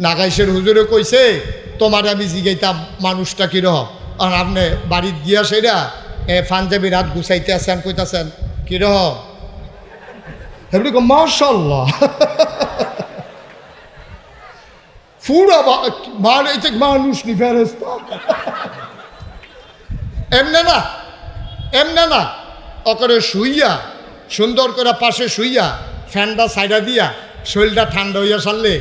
নাগাইশের হুজুরে কইছে তোমার আমি জিগাইতাম মানুষটা কিরকম, আর আপনি বাড়িতে গিয়া সেরা পাঞ্জাবি রাত গুছাইতে আসেন কইতাছেন কিরকম, এমনি মাশাল্লাহ পুরা মানুষ নি ফেরেশতা। এমনে না এমনে না, ওকে শুইয়া সুন্দর করে পাশে শুইয়া ফ্যানটা সাইডা দিয়া শরীরটা ঠান্ডা হইয়া সারলে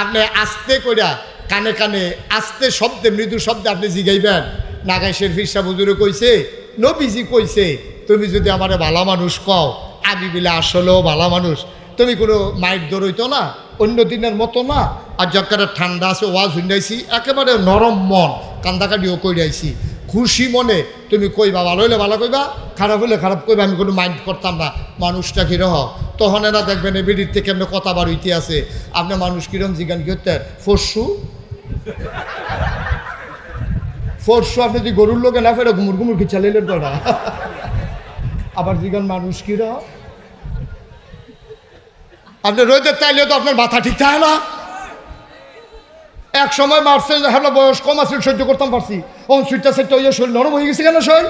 আপনি আস্তে কইরা কানে কানে আস্তে শব্দে মৃদু শব্দে আপনি জিগাইবেন নাগাইশের ফিরসা হুজুরে কইছে নবীজি কইছে তুমি যদি আমারে ভালো মানুষ কও আমি বিলে আসলেও ভালো মানুষ, তুমি কোনো মাইট দৌড়ইতো না, অন্য দিনের মতো না, আর যখন ঠান্ডা আছে ওয়াজ শুনাইছি একেবারে নরম মন কান্দাকাটিও কইরাইছি, খুশি মনে তুমি কইবা, ভালো হইলে ভালো কইবা, খারাপ হইলে খারাপ কইবা, আমি কোনো মাইন্ড করতাম না। মানুষটা কীরকম তখন এরা দেখবেন এ বিড়ির থেকে এমনি কথা বাড়িতে আছে, আপনি মানুষ কিরম জিজ্ঞান কি হতে ফরসু ফরসু আপনি যদি গরুর লোকে না ফেরে ঘুমুর ঘুমুর কি চালাইলেন করা আবার জিজ্ঞান মানুষ কিরম, আপনি রোদের তাইলে তো আপনার মাথা ঠিক থাকে না। এক সময় মারছে হ্যাঁ বয়স কম আছে সহ্য করতাম পারছি, ও সুইটটা সেটটা হইয়া শরীর নরম হয়ে গেছে কেন শরীর,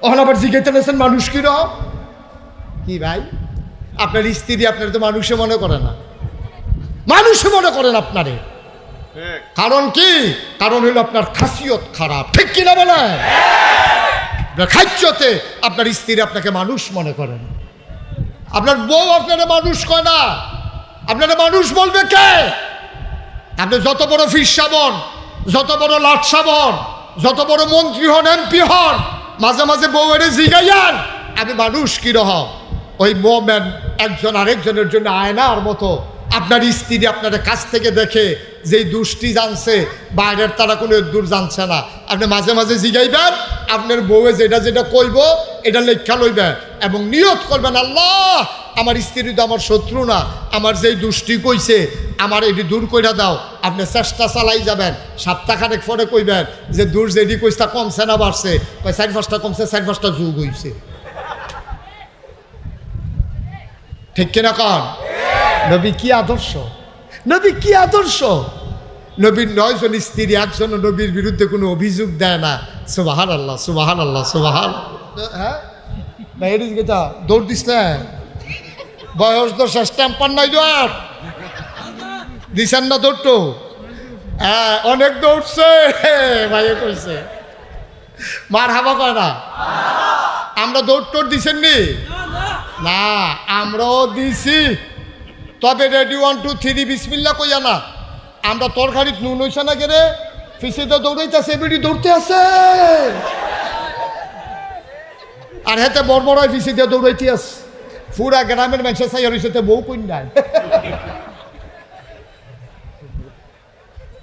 ওখানে আবার জিজ্ঞাসা নিয়েছেন মানুষ কিরম। কি ভাই আপনার স্ত্রী আপনার তো মানুষে মনে করে না, মানুষে মনে করেন আপনারে, কারণ কি, কারণ হইল আপনার খাসিয়ত খারাপ, ঠিক কিনা বলেন, আপনার খাদ্যতে আপনার স্ত্রী আপনাকে মানুষ মনে করেন, আপনার বউ আপনারা মানুষ কয় না, আপনারা মানুষ বলবে কে, আপনি যত বড় ফিরসা হন, যত বড় লাটসা হন, যত বড় মন্ত্রী হন, এমপি হন, মাঝে মাঝে বউয়ের জিগাইয়ান আমি মানুষ কিরকম, ওই মোমেন একজন আরেকজনের জন্য আয়নার মতো। আপনার স্ত্রী আপনার কাছ থেকে দেখে যেই দুষ্টি জানছে বাইরের তারা কোনো দূর জানছে না, আপনি মাঝে মাঝে জিগাইবেন আপনার বউয়ে যেটা যেটা কইব এটা লেখা লইবেন এবং নিয়ত করবেন আল্লাহ আমার স্ত্রী তো আমার শত্রু না, আমার যেই দুষ্টি কইছে আমার এটি দূর কইরা দাও, আপনি চেষ্টা চালাই যাবেন, সপ্তাহখানেক পরে কইবেন যে দূর যেটি কইসটা কমছে না বাড়ছে, কয় 4-5টা কমছে 4-5টা যোগ হইছে, ঠিক কিনা কন। নবী কি আদর্শ, নবী কি আদর্শ, নবীর 9 জন স্ত্রী একজন নবীর বিরুদ্ধে কোনো অভিযোগ দেয় না, সুবহানাল্লাহ সুবহানাল্লাহ সুবহান। হ্যাঁ এটা দৌড় দিস না, বয়স তো শেষ টেম্পার নাই দৌড় দিছেন না, দৌড়টো হ্যাঁ অনেক দৌড়ছে ভাইয়ে কইছে মার হাবা কয় না, আমরা দৌড় টোড় দিছেন নি না, আমরাও দিছি, তবে রেডি 1 2 3 বিসমিল্লাহ কইয়া না, আমরা তরকারিত নুন হইছে না গেরে ফিসিতে দৌড়াইতেছে বেড়ি দৌড়তে আছে আর হেতে বড় বড় ফিসিতে দৌড়াইতে আছে, পুরা গ্রামের মানুষের চাই হইছে বউ কই নাই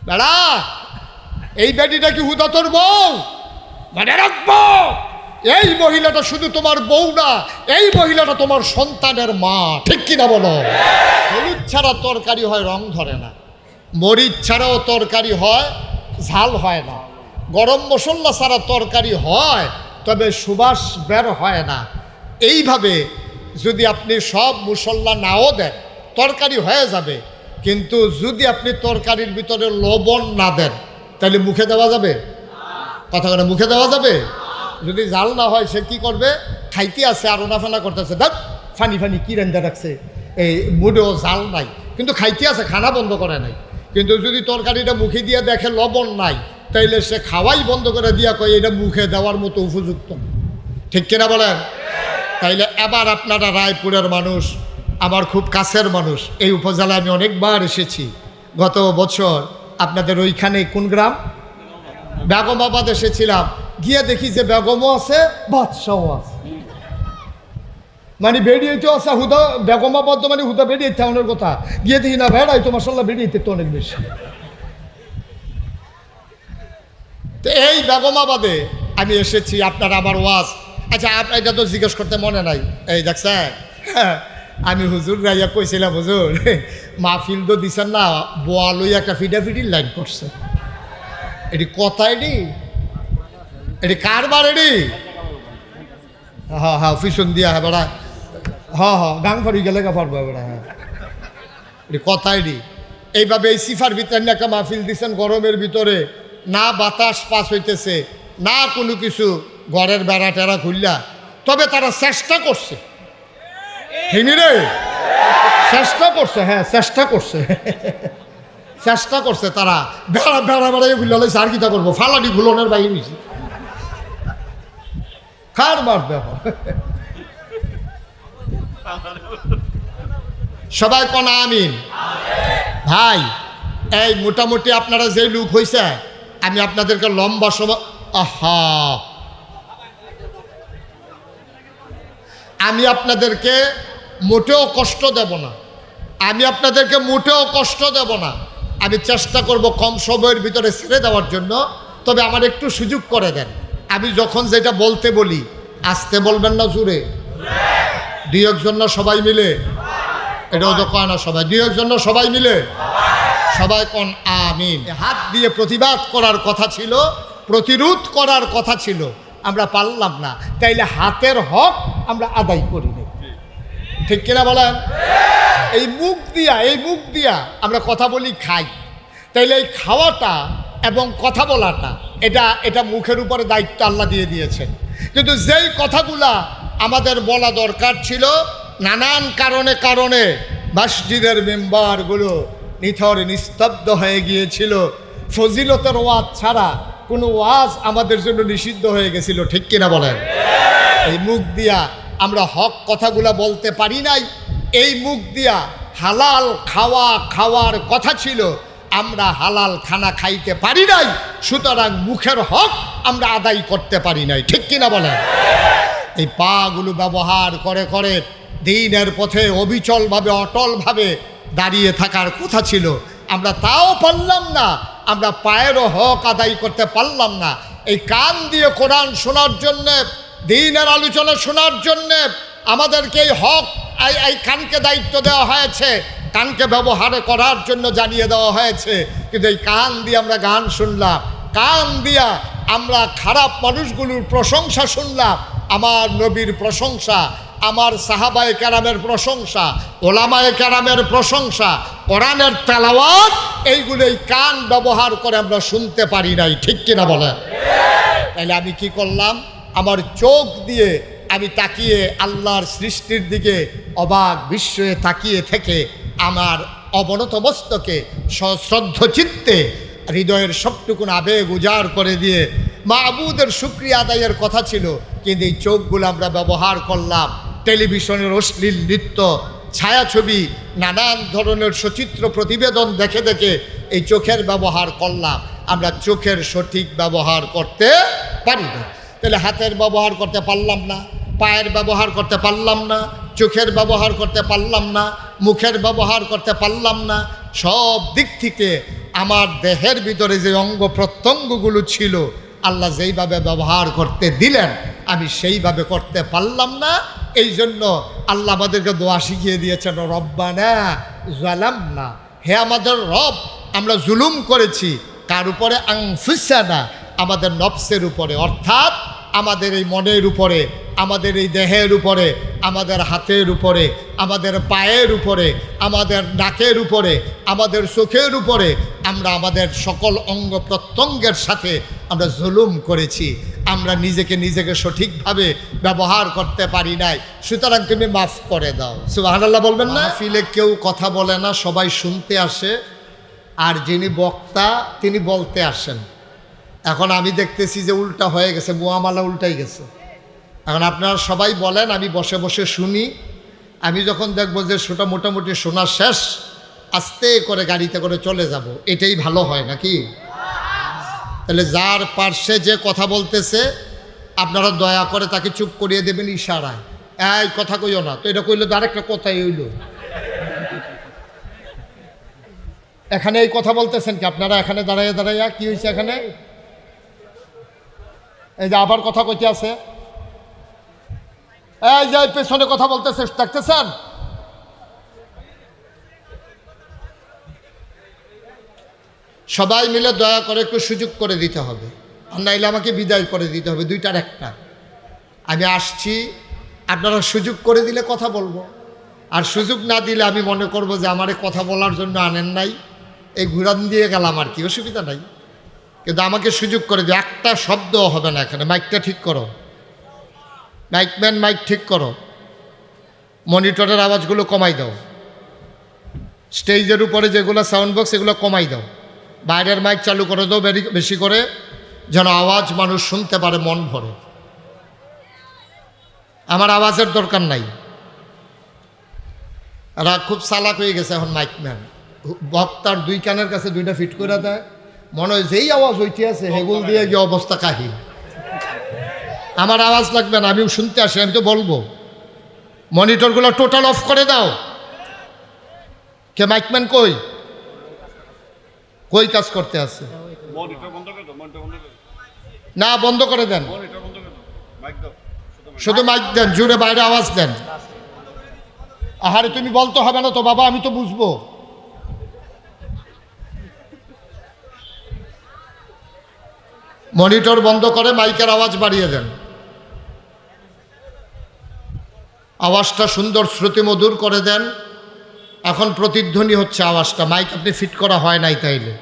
দাঁড়া এই বেডিটা কি হুদা তোর বউ, মানে রাখবো এই মহিলাটা শুধু তোমার বউ না, এই মহিলাটা তোমার সন্তানের মা, ঠিক কিনা বলো। হলুদ ছাড়া তরকারি হয় রং ধরে না, মরিচ ছাড়াও তরকারি হয় ঝাল হয় না, গরম মশলা ছাড়া তরকারি হয় তবে সুবাস বের হয় না। এইভাবে যদি আপনি সব মশলা নাও দেন তরকারি হয়ে যাবে, কিন্তু যদি আপনি তরকারির ভিতরে লবণ না দেন তাহলে মুখে দেওয়া যাবে, কথা করে মুখে দেওয়া যাবে। যদি জাল না হয় সে কি করবে, খাইতে আছে আর ওনাফানা করতেছে, দেখ ফানি ফানি কি রান্না রাখছে, এই মুডেও জাল নাই কিন্তু খাইতে আছে, খানা বন্ধ করে নাই, কিন্তু যদি তরকারিটা মুখে দিয়ে দেখে লবণ নাই তাইলে সে খাওয়াই বন্ধ করে দিয়া কয় এটা মুখে দেওয়ার মতো উপযুক্ত, ঠিক কিনা বলেন। তাইলে এবার আপনারা রায়পুরের মানুষ, আমার খুব কাছের মানুষ, এই উপজেলায় আমি অনেকবার এসেছি, গত বছর আপনাদের ওইখানে কোন গ্রাম বেগমাবাদ এসেছিলাম, গিয়ে দেখি যে বেগমও আছে বাদশাও আছে, মানে বেরিয়েতে আছে হুদা বেগমাবাদ মানে হুদা বেরিয়েছে অনেক কথা, গিয়ে দেখি না ভেড়াই তো মাসাল্লাহ বেরিয়েতে তো অনেক বেশি। তো এই বেগমাবাদে আমি এসেছি, আপনার আমার ওয়াজ, আচ্ছা আপনার এটা তো জিজ্ঞেস করতে মনে নাই, এই দেখছেন আমি হুজুর রাইয়া কইছিলাম হুজুর মাহফিল তো দিছেন না, বোয়া লই একটা ফিডাফিডির লাইন করছে, এটি কথা এটি কারবার এটি, হ্যাঁ হ্যাঁ পিছন দিয়া হ্যাঁ বেড়া, হ্যাঁ হ্যাঁ গাং ফাড়ি গেলে গা ফাড়বো বেড়া, হ্যাঁ এটি কথা এটি এইভাবে এই সিফার ভিতরে একটা মাহফিল দিচ্ছেন গরমের ভিতরে, না বাতাস পাস হইতেছে না কোনো কিছু, ঘরের বেড়া টেরা খুললা, তবে তারা চেষ্টা করছে। হিনি রে, চেষ্টা করছে, হ্যাঁ চেষ্টা করছে, চেষ্টা করছে তারা। বেড়া বেড়া বেড়াই খুললে আর কিতা করবো, ফালানি ভুলনের বাইরে নিছি খার মার দেহ। সবাই কোন আমিন। ভাই এই মোটামুটি আপনারা যে লোক হয়েছে, আমি আপনাদেরকে লম্বা সময় আমি আপনাদেরকে মোটেও কষ্ট দেব না, আমি আপনাদেরকে মোটেও কষ্ট দেব না। আমি চেষ্টা করব কম সময়ের ভিতরে ছেড়ে দেওয়ার জন্য, তবে আমার একটু সুযোগ করে দেন। আমি যখন যেটা বলতে বলি আস্তে বলবেন না, জোরে। দুই একজন না সবাই মিলে, এটাও তো কয় না সবাই, দুই একজন না সবাই মিলে, সবাই কোন আমিন। হাত দিয়ে প্রতিবাদ করার কথা ছিল, প্রতিরোধ করার কথা ছিল, আমরা পারলাম না, তাইলে হাতের হক আমরা আদায় করি না, ঠিক কিনা বলেন? এই মুখ দিয়া আমরা কথা বলি, খাই, তাইলে এই খাওয়াটা এবং কথা বলাটা এটা মুখের উপরে দায়িত্ব আল্লাহ দিয়ে দিয়েছেন। কিন্তু যেই কথাগুলা আমাদের বলা দরকার ছিল, নানান কারণে মসজিদের মেম্বারগুলো নিথর নিস্তব্ধ হয়ে গিয়েছিল। ফজিলতের ওয়াজ ছাড়া কোনো ওয়াজ আমাদের জন্য নিষিদ্ধ হয়ে গেছিল, ঠিক কিনা বলেন? এই মুখ দিয়া আমরা হক কথাগুলা বলতে পারি নাই, এই মুখ দিয়া হালাল খাওয়ার কথা ছিল, আমরা হালাল খানা খাইতে পারি নাই, সুতরাং মুখের হক আমরা আদায় করতে পারি নাই, ঠিক কিনা বলেন? এই পাগুলো ব্যবহার করে দ্বীনের পথে অবিচলভাবে অটলভাবে দাঁড়িয়ে থাকার কথা ছিল, আমরা তাও পারলাম না, আমরা পায়েরও হক আদায় করতে পারলাম না। এই কান দিয়ে কোরআন শোনার জন্যে, দ্বীনের আলোচনা শোনার জন্যে আমাদেরকে এই হক, এই কানকে দায়িত্ব দেওয়া হয়েছে, কানকে ব্যবহার করার জন্য জানিয়ে দেওয়া হয়েছে। কিন্তু এই কান দিয়ে আমরা গান শুনলাম, কান দিয়া আমরা খারাপ মানুষগুলোর প্রশংসা শুনলাম, আমার নবীর প্রশংসা, আমার সাহাবায়ে কেরামের প্রশংসা, ওলামায়ে কেরামের প্রশংসা, কোরআনের তেলাওয়াত, এইগুলোই কান ব্যবহার করে আমরা শুনতে পারি নাই, ঠিক কিনা বলেন? তাইলে আমি কি করলাম? আমার চোখ দিয়ে আমি তাকিয়ে আল্লাহর সৃষ্টির দিকে অবাক বিস্ময়ে তাকিয়ে থেকে আমার অবনত মস্তকে সশ্রদ্ধ চিত্তে হৃদয়ের সবটুকুন আবেগ উজাড় করে দিয়ে মাবুদের শুকরিয়া আদায়ের কথা ছিল, কিন্তু এই চোখগুলো আমরা ব্যবহার করলাম টেলিভিশনের অশ্লীল নৃত্য, ছায়াছবি, নানান ধরনের সচিত্র প্রতিবেদন দেখে এই চোখের ব্যবহার করলাম। আমরা চোখের সঠিক ব্যবহার করতে পারি না। তাহলে হাতের ব্যবহার করতে পারলাম না, পায়ের ব্যবহার করতে পারলাম না, চোখের ব্যবহার করতে পারলাম না, মুখের ব্যবহার করতে পারলাম না। সব দিক থেকে আমার দেহের ভিতরে যে অঙ্গ প্রত্যঙ্গগুলো ছিল আল্লাহ যেইভাবে ব্যবহার করতে দিলেন আমি সেইভাবে করতে পারলাম না। এই জন্য আল্লাহ আমাদেরকে দোয়া শিখিয়ে দিয়েছেন, রব্বানা যালামনা, হে আমাদের রব, আমরা জুলুম করেছি কার উপরে? আনফুসানা, আমাদের নফসের উপরে, অর্থাৎ আমাদের এই মনের উপরে, আমাদের এই দেহের উপরে, আমাদের হাতের উপরে, আমাদের পায়ের উপরে, আমাদের নাকের উপরে, আমাদের চোখের উপরে, আমরা আমাদের সকল অঙ্গ প্রত্যঙ্গের সাথে আমরা জুলুম করেছি। আমরা নিজেকে সঠিকভাবে ব্যবহার করতে পারি নাই, সুতরাং তুমি মাফ করে দাও। সুবহানাল্লাহ বলবেন না? ফিলে কেউ কথা বলে না, সবাই শুনতে আসে, আর যিনি বক্তা তিনি বলতে আসেন। এখন আমি দেখতেছি যে উল্টা হয়ে গেছে, মুআমালা উল্টাই গেছে। এখন আপনারা সবাই বলেন, আমি বসে বসে শুনি, আমি যখন দেখব যে সেটা মোটামুটি শোনা শেষ, আস্তে করে গাড়িতে করে চলে যাব, এটাই ভালো হয় নাকি? তাহলে যার পার্শ্বে যে কথা বলতেছে আপনারা দয়া করে তাকে চুপ করিয়ে দেবেন ইশারায়, এই কথা কইও না, তো এটা কইলে তো আরেকটা কথাই হইল। এখানে এই কথা বলতেছেন কি আপনারা? এখানে দাঁড়াইয়া কি হয়েছে? এখানে এই যে আবার কথা কইতে আছে, এই যে পেছনে কথা বলতেছে, দেখতেছেন? সবাই মিলে দয়া করে একটু সুযোগ করে দিতে হবে, আর নাইলে আমাকে বিদায় করে দিতে হবে। দুইটার একটা, আমি আসছি, আপনারা সুযোগ করে দিলে কথা বলবো, আর সুযোগ না দিলে আমি মনে করব যে আমারে কথা বলার জন্য আনেন নাই, এই ঘুরান দিয়ে গেলাম আর কি, অসুবিধা নাই। কিন্তু আমাকে সুযোগ করে যে একটা শব্দ হবে না এখানে, মাইকটা ঠিক করো, মাইকম্যান মাইক ঠিক করো, মনিটরের আওয়াজগুলো কমাই দাও, স্টেজের উপরে যেগুলো সাউন্ড বক্স এগুলো কমাই দাও, বাইরের মাইক চালু করে দাও বেশি করে, যেন আওয়াজ মানুষ শুনতে পারে মন ভরে। আমার আওয়াজের দরকার নাই। এরা খুব চালাক হয়ে গেছে এখন মাইকম্যান, বক্তার দুই কানের কাছে দুইটা ফিট করে দেয়, মনে হয় যেই আওয়াজ হইতে আছে হেগুল দিয়ে গিয়ে অবস্থা কাহিল। আমার আওয়াজ লাগবে না, আমিও শুনতে আসি, আমি তো বলবো। মনিটরগুলো টোটাল অফ করে দাও। কে মাইকম্যান কই কই কাজ করতে আছে? না, বন্ধ করে দেন, শুধু মাইক দেন, জুড়ে বাইরে আওয়াজ দেন। আহারে তুমি বলতে হবে না তো বাবা, আমি তো বুঝবো। মনিটর বন্ধ করে মাইকের আওয়াজ বাড়িয়ে দেন, আওয়াজটা সুন্দর শ্রুতিমধুর করে দেন। এখন প্রতিধ্বনি হচ্ছে আওয়াজটা, মাইক আপনি ফিট করা হয় নাই, তাইলে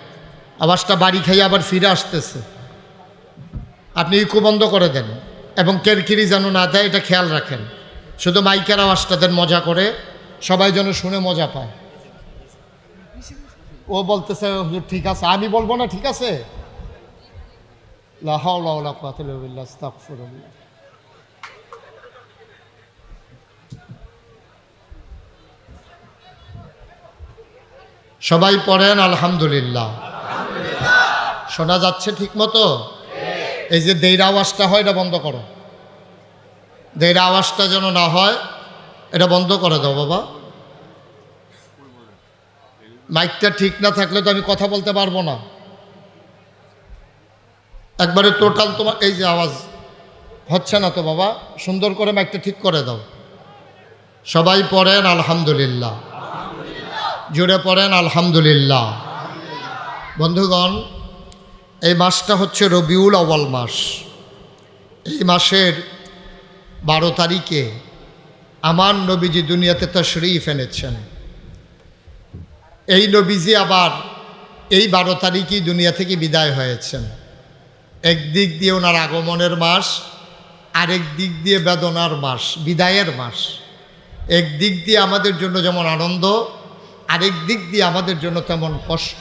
আওয়াজটা বাড়ি খাইয়ে আবার ফিরে আসতেছে। আপনি ইকো বন্ধ করে দেন এবং কেরকিরি যেন না দেয়, এটা খেয়াল রাখেন। শুধু মাইকের আওয়াজটা দেন মজা করে, সবাই যেন শুনে মজা পায়। ও বলতেছে হুজুর ঠিক আছে, আমি বলবো না ঠিক আছে? লা হাওলা ওয়ালা কুওয়াতা ইল্লা বিল্লাহ, আস্তাগফিরুল্লাহ। সবাই পড়েন আলহামদুলিল্লাহ। শোনা যাচ্ছে ঠিক মতো? এই যে দেইর আওয়াজটা হয় এটা বন্ধ করো, দেইর আওয়াজটা যেন না হয়, এটা বন্ধ করে দাও বাবা। মাইকটা ঠিক না থাকলে তো আমি কথা বলতে পারবো না। একবারে টোটাল তোমার এই যে আওয়াজ হচ্ছে না তো বাবা, সুন্দর করে মাইকটা ঠিক করে দাও। সবাই পড়েন আলহামদুলিল্লাহ, জুড়ে পড়েন আলহামদুলিল্লাহ। বন্ধুগণ, এই মাসটা হচ্ছে রবিউল আউয়াল মাস। এই মাসের 12 তারিখে আমার নবীজি দুনিয়াতে তাশরীফ এনেছেন। এই নবীজি আবার এই 12 তারিখেই দুনিয়া থেকে বিদায় হয়েছেন। একদিক দিয়ে ওনার আগমনের মাস, আরেক দিক দিয়ে বেদনার মাস, বিদায়ের মাস। একদিক দিয়ে আমাদের জন্য যেমন আনন্দ, আরেক দিক দিয়ে আমাদের জন্য তেমন কষ্ট।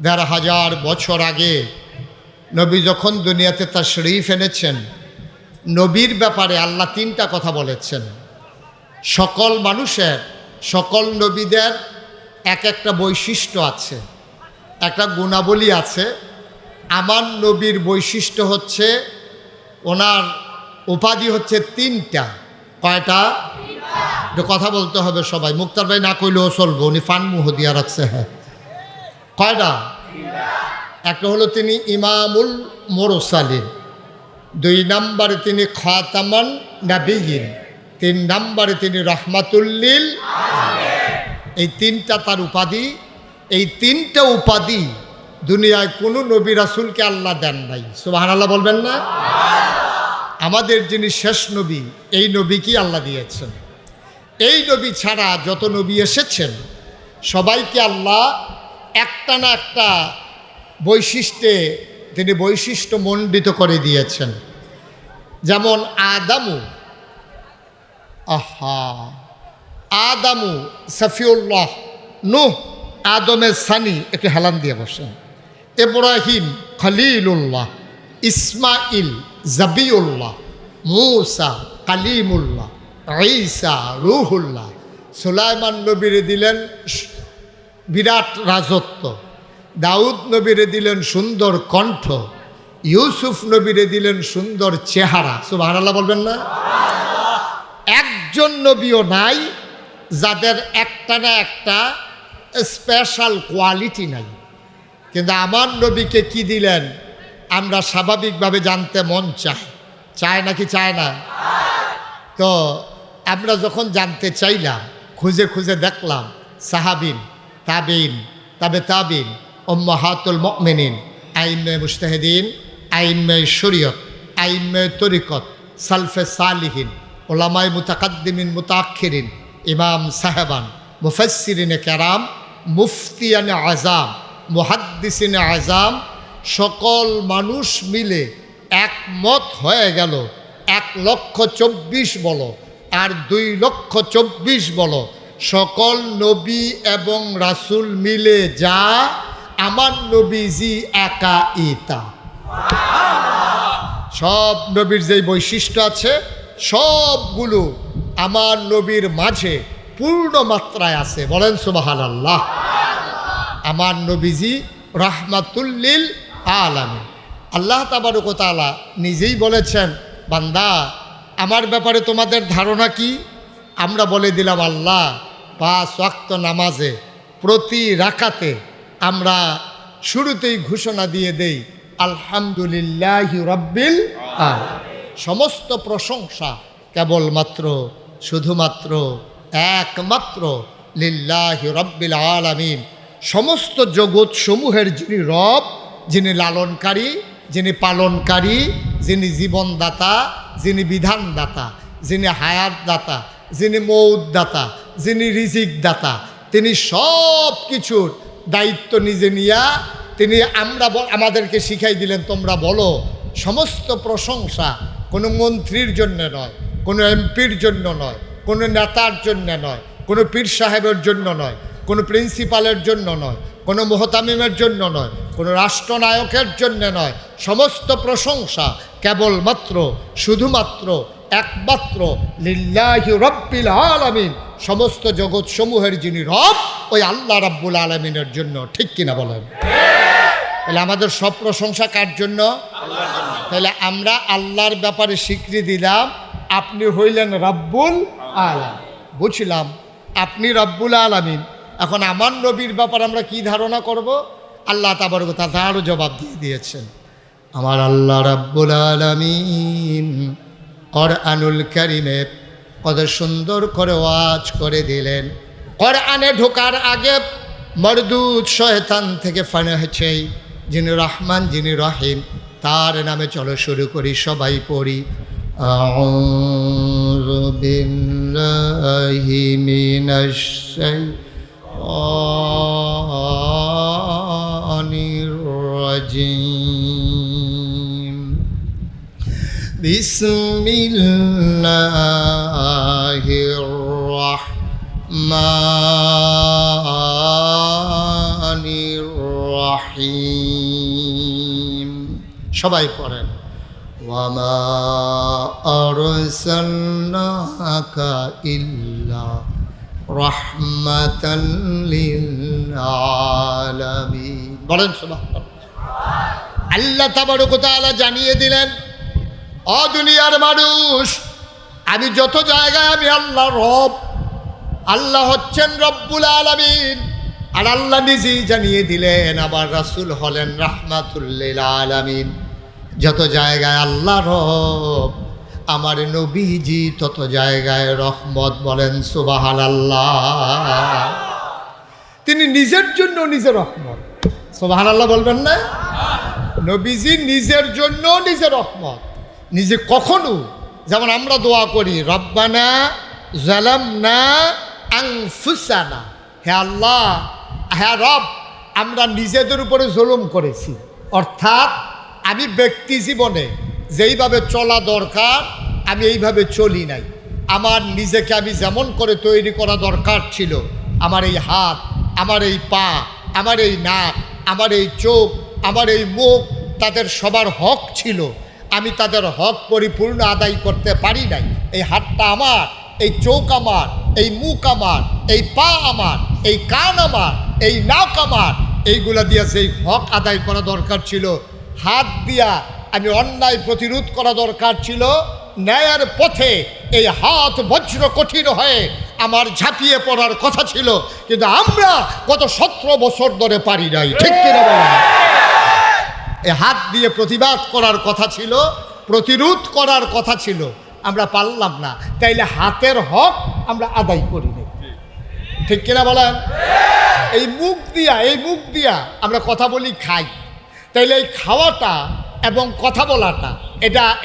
১,৫০০ বছর আগে নবী যখন দুনিয়াতে তাশরীফ এনেছেন, নবীর ব্যাপারে আল্লাহ 3টা কথা বলেছেন। সকল মানুষের, সকল নবীদের এক একটা বৈশিষ্ট্য আছে, একটা গুণাবলী আছে। আমার নবীর বৈশিষ্ট্য হচ্ছে, ওনার উপাধি হচ্ছে 3টা। কয়টা? কথা বলতে হবে সবাই, মুক্তার ভাই না কইলেও চলবে, উনি ফান মুহ দিয়া রাখছে। হ্যাঁ, কয়টা? একটা হলো তিনি ইমামুল মুরসালিন, 2 নম্বরে তিনি খাতামান নাবিয়িন, 3 নম্বরে তিনি রাহমাতুল্লিল আলামিন। এই 3টা তার উপাধি। এই 3টা উপাধি দুনিয়ায় কোনো নবী রাসূলকে আল্লাহ দেন নাই। সুবহানাল্লাহ বলবেন না? আমাদের যিনি শেষ নবী, এই নবীকেই আল্লাহ দিয়েছেন। এই নবী ছাড়া যত নবী এসেছেন সবাইকে আল্লাহ একটা না একটা বৈশিষ্ট্যে তিনি বৈশিষ্ট্যমণ্ডিত করে দিয়েছেন। যেমন আদামু সফিউল্লাহ, নূহ আদমের সানি, একটু হেলান দিয়ে বসেন, ইব্রাহিম খলিলুল্লাহ, ইসমাইল জাবিউল্লাহ, মূসা কালিমুল্লাহ, ঈসা রূহুল্লাহ। সুলাইমান নবীরে দিলেন বিরাট রাজত্ব, দাউদ নবীরে দিলেন সুন্দর কণ্ঠ, ইউসুফ নবীরে দিলেন সুন্দর চেহারা। সুবহানাল্লাহ বলবেন না? একজন নবীও নাই যাদের একটা না একটা স্পেশাল কোয়ালিটি নাই। কিন্তু আমার নবীকে কি দিলেন আমরা স্বাভাবিকভাবে জানতে মন চায় নাকি চায় না? তো আমরা যখন জানতে চাইলাম, খুঁজে খুঁজে দেখলাম সাহাবিন, তাবিন, তাবিন, উম্মাহাতুল মুমিনিন, আইম্মে মুজতাহিদিন, আইম্মে শরীয়ত, আইম্মে তরিকত, সালফে সালিহিন, উলামায়ে মুতাকাদ্দিমিন মুতাআখিরিন, ইমাম সাহেবান, মুফাসসিরিনে কেরাম, মুফতিয়ানে আজাম, মুহাদ্দিসিনে আজাম সকল মানুষ মিলে একমত হয়ে গেল। 1,24,000 বলো আর 2,24,000 বলো, সকল নবী এবং রাসূল মিলে যা আমার নবীজি একা ইতা। সব নবীর যেই বৈশিষ্ট্য আছে সবগুলো আমার নবীর মাঝে পূর্ণ মাত্রায় আছে। বলেন সুবহানাল্লাহ। আমার নবীজি রাহমাতুল লিল আলামিন। আল্লাহ তাবারক ওয়া তাআলা নিজেই বলেছেন, বান্দা আমার ব্যাপারে তোমাদের ধারণা কি? আমরা বলে দিলাম, আল্লাহ 5 ওয়াক্ত নামাজে প্রতি রাকাতে আমরা শুরুতেই ঘোষণা দিয়ে দেই আলহামদুলিল্লাহি রাব্বিল আলামিন। সমস্ত প্রশংসা কেবলমাত্র শুধুমাত্র একমাত্র লিল্লাহি রাব্বিল আলামিন, সমস্ত জগৎ সমূহের যিনি রব, যিনি লালনকারী, যিনি পালনকারী, যিনি জীবনদাতা, যিনি বিধানদাতা, যিনি হায়াতদাতা, যিনি মৌতদাতা, যিনি রিজিক দাতা, তিনি সব কিছুর দায়িত্ব নিজে নিয়া তিনি আমাদেরকে শিখাই দিলেন, তোমরা বলো সমস্ত প্রশংসা কোনো মন্ত্রীর জন্য নয়, কোনো এমপির জন্য নয়, কোনো নেতার জন্য নয়, কোনো পীর সাহেবের জন্য নয়, কোনো প্রিন্সিপালের জন্য নয়, কোনো মোহতামিমের জন্য নয়, কোনো রাষ্ট্রনায়কের জন্য নয়। সমস্ত প্রশংসা কেবলমাত্র শুধুমাত্র একমাত্র লিল্লাহি রাব্বিল আলামিন, সমস্ত জগৎ সমূহের যিনি রব ওই আল্লাহ রাব্বুল আলামিনের জন্য। ঠিক কিনা বলেন? তাহলে আমাদের সব প্রশংসা কার জন্য? তাহলে আমরা আল্লাহর ব্যাপারে স্বীকৃতি দিলাম, আপনি হইলেন রাব্বুল আলামিন। বুঝলাম আপনি রাব্বুল আলামিন। এখন আমার নবীর ব্যাপারে আমরা কি ধারণা করব? আল্লাহ তাবারক ওয়া তাআলা তারও জবাব দিয়ে দিয়েছেন। আমার আল্লাহ রাব্বুল আলামিন কোরআনুল কারীমে কত সুন্দর করে ওয়াজ করে দিলেন। কোরআনে ঢোকার আগে মরদুদ শয়তান থেকে ফানা হয়েছে যিনি রহমান, যিনি রহিম, তার নামে চলো শুরু করি, সবাই পড়ি। আউযু বিল্লাহি মিনাশ শাইতানির রাজিম। বিসমিল্লাহির রাহমানির রাহিম। সবাই পড়েন। ওয়ামা আরসালনাকা ইল্লা রাহমাতাল লিল আলামিন। বলেন সুবহানাল্লাহ। আল্লাহ তাবারক ওয়া তাআলা জানিয়ে দিলেন, ও দুনিয়ার মানুষ, আমি যত জায়গায় আমি আল্লাহ রব, আল্লাহ হচ্ছেন রব্বুল আলামিন। আর আল্লাহ নিজেই জানিয়ে দিলেন আমার রাসূল হলেন রাহমাতুল লিল আলামিন। যত জায়গায় আল্লাহ রব, আমার নবীজি তত জায়গায় রহমত। বলেন সুবহানাল্লাহ। তিনি নিজের জন্য নিজে রহমত। সুবহানাল্লাহ বলবেন না? নবীজি নিজের জন্য নিজে রহমত। নিজে কখনো, যেমন আমরা দোয়া করি রব্বানা যালামনা আনফুসানা, হে আল্লাহ, হে রব, আমরা নিজেদের উপরে জুলুম করেছি। অর্থাৎ আমি ব্যক্তি জীবনে যেইভাবে চলা দরকার আমি এইভাবে চলি নাই। আমার নিজেকে আমি যেমন করে তৈরি করা দরকার ছিল, আমার এই হাত, আমার এই পা, আমার এই নাক, আমার এই চোখ, আমার এই মুখ, তাদের সবার হক ছিল। আমি তাদের হক পরিপূর্ণ আদায় করতে পারি নাই। এই হাতটা আমার, এই চোখ আমার, এই মুখ আমার, এই পা আমার, এই কান আমার, এই নাক আমার, এইগুলা দিয়া যেই হক আদায় করা দরকার ছিল, হাত দিয়া আমি অন্যায় প্রতিরোধ করা দরকার ছিল, ন্যায়ের পথে এই হাত বজ্র কঠিন হয়ে আমার ঝাঁপিয়ে পড়ার কথা ছিল, কিন্তু আমরা গত 17 বছর ধরে পারি নাই। ঠিক কিনা বলেন? এই হাত দিয়ে প্রতিবাদ করার কথা ছিল, প্রতিরোধ করার কথা ছিল, আমরা পারলাম না। তাইলে হাতের হক আমরা আদায় করি নাই। ঠিক কিনা বলেন? এই মুখ দিয়া আমরা কথা বলি, খাই। তাইলে এই খাওয়াটা এবং কথা বলাটা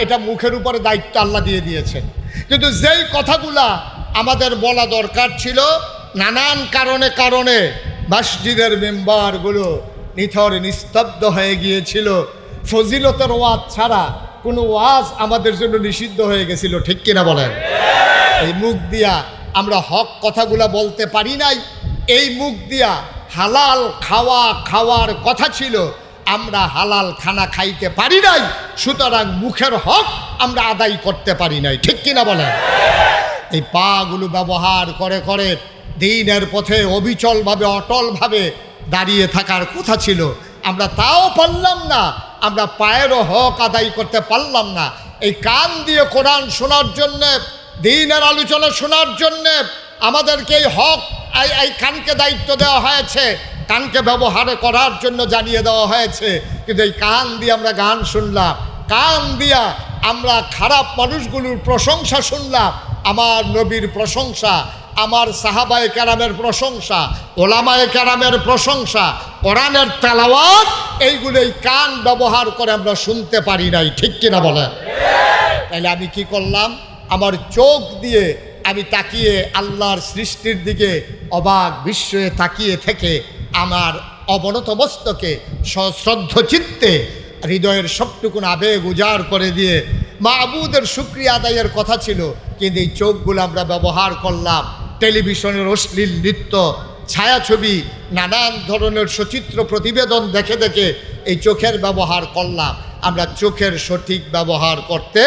এটা মুখের উপরে দায়িত্ব আল্লাহ দিয়ে দিয়েছেন। কিন্তু যেই কথাগুলা আমাদের বলা দরকার ছিল, নানান কারণে মসজিদের মেম্বারগুলো নিথর নিস্তব্ধ হয়ে গিয়েছিল। ফজিলতের ওয়াজ ছাড়া কোনো ওয়াজ আমাদের জন্য নিষিদ্ধ হয়ে গেছিল, ঠিক কিনা বলেন? এই মুখ দিয়া আমরা হক কথাগুলা বলতে পারি নাই, এই মুখ দিয়া হালাল খাওয়ার কথা ছিল, আমরা হালাল খানা খাইতে পারি নাই, সুতরাং মুখের হক আমরা আদায় করতে পারি নাই, ঠিক কিনা বলেন? এই পাগুলো ব্যবহার করে করে দ্বীনের পথে অবিচলভাবে অটলভাবে দাঁড়িয়ে থাকার কথা ছিল, আমরা তাও পারলাম না, আমরা পায়েরও হক আদায় করতে পারলাম না। এই কান দিয়ে কোরআন শোনার জন্যে, দ্বীনের আলোচনা শোনার জন্যে আমাদেরকে এই হক এই কানকে দায়িত্ব দেওয়া হয়েছে, কানকে ব্যবহার করার জন্য জানিয়ে দেওয়া হয়েছে। কিন্তু এই কান দিয়ে আমরা গান শুনলাম, কান দিয়া আমরা খারাপ মানুষগুলোর প্রশংসা শুনলাম, আমার নবীর প্রশংসা, আমার সাহাবায়ে কেরামের প্রশংসা, ওলামায়ে কেরামের প্রশংসা, কোরআনের তেলাওয়াত, এইগুলো এই কান ব্যবহার করে আমরা শুনতে পারি নাই, ঠিক কিনা বলেন? তাইলে আমি কি করলাম? আমার চোখ দিয়ে আমি তাকিয়ে আল্লাহর সৃষ্টির দিকে অবাক বিস্ময়ে তাকিয়ে থেকে আমার অবনত মস্তকে সশ্রদ্ধ চিত্তে হৃদয়ের সবটুকুন আবেগ উজাড় করে দিয়ে মাবুদের শুকরিয়া আদায়ের কথা ছিল, কিন্তু এই চোখগুলো আমরা ব্যবহার করলাম টেলিভিশনের অশ্লীল নৃত্য, ছায়াছবি, নানান ধরনের সচিত্র প্রতিবেদন দেখে দেখে এই চোখের ব্যবহার করলাম। আমরা চোখের সঠিক ব্যবহার করতে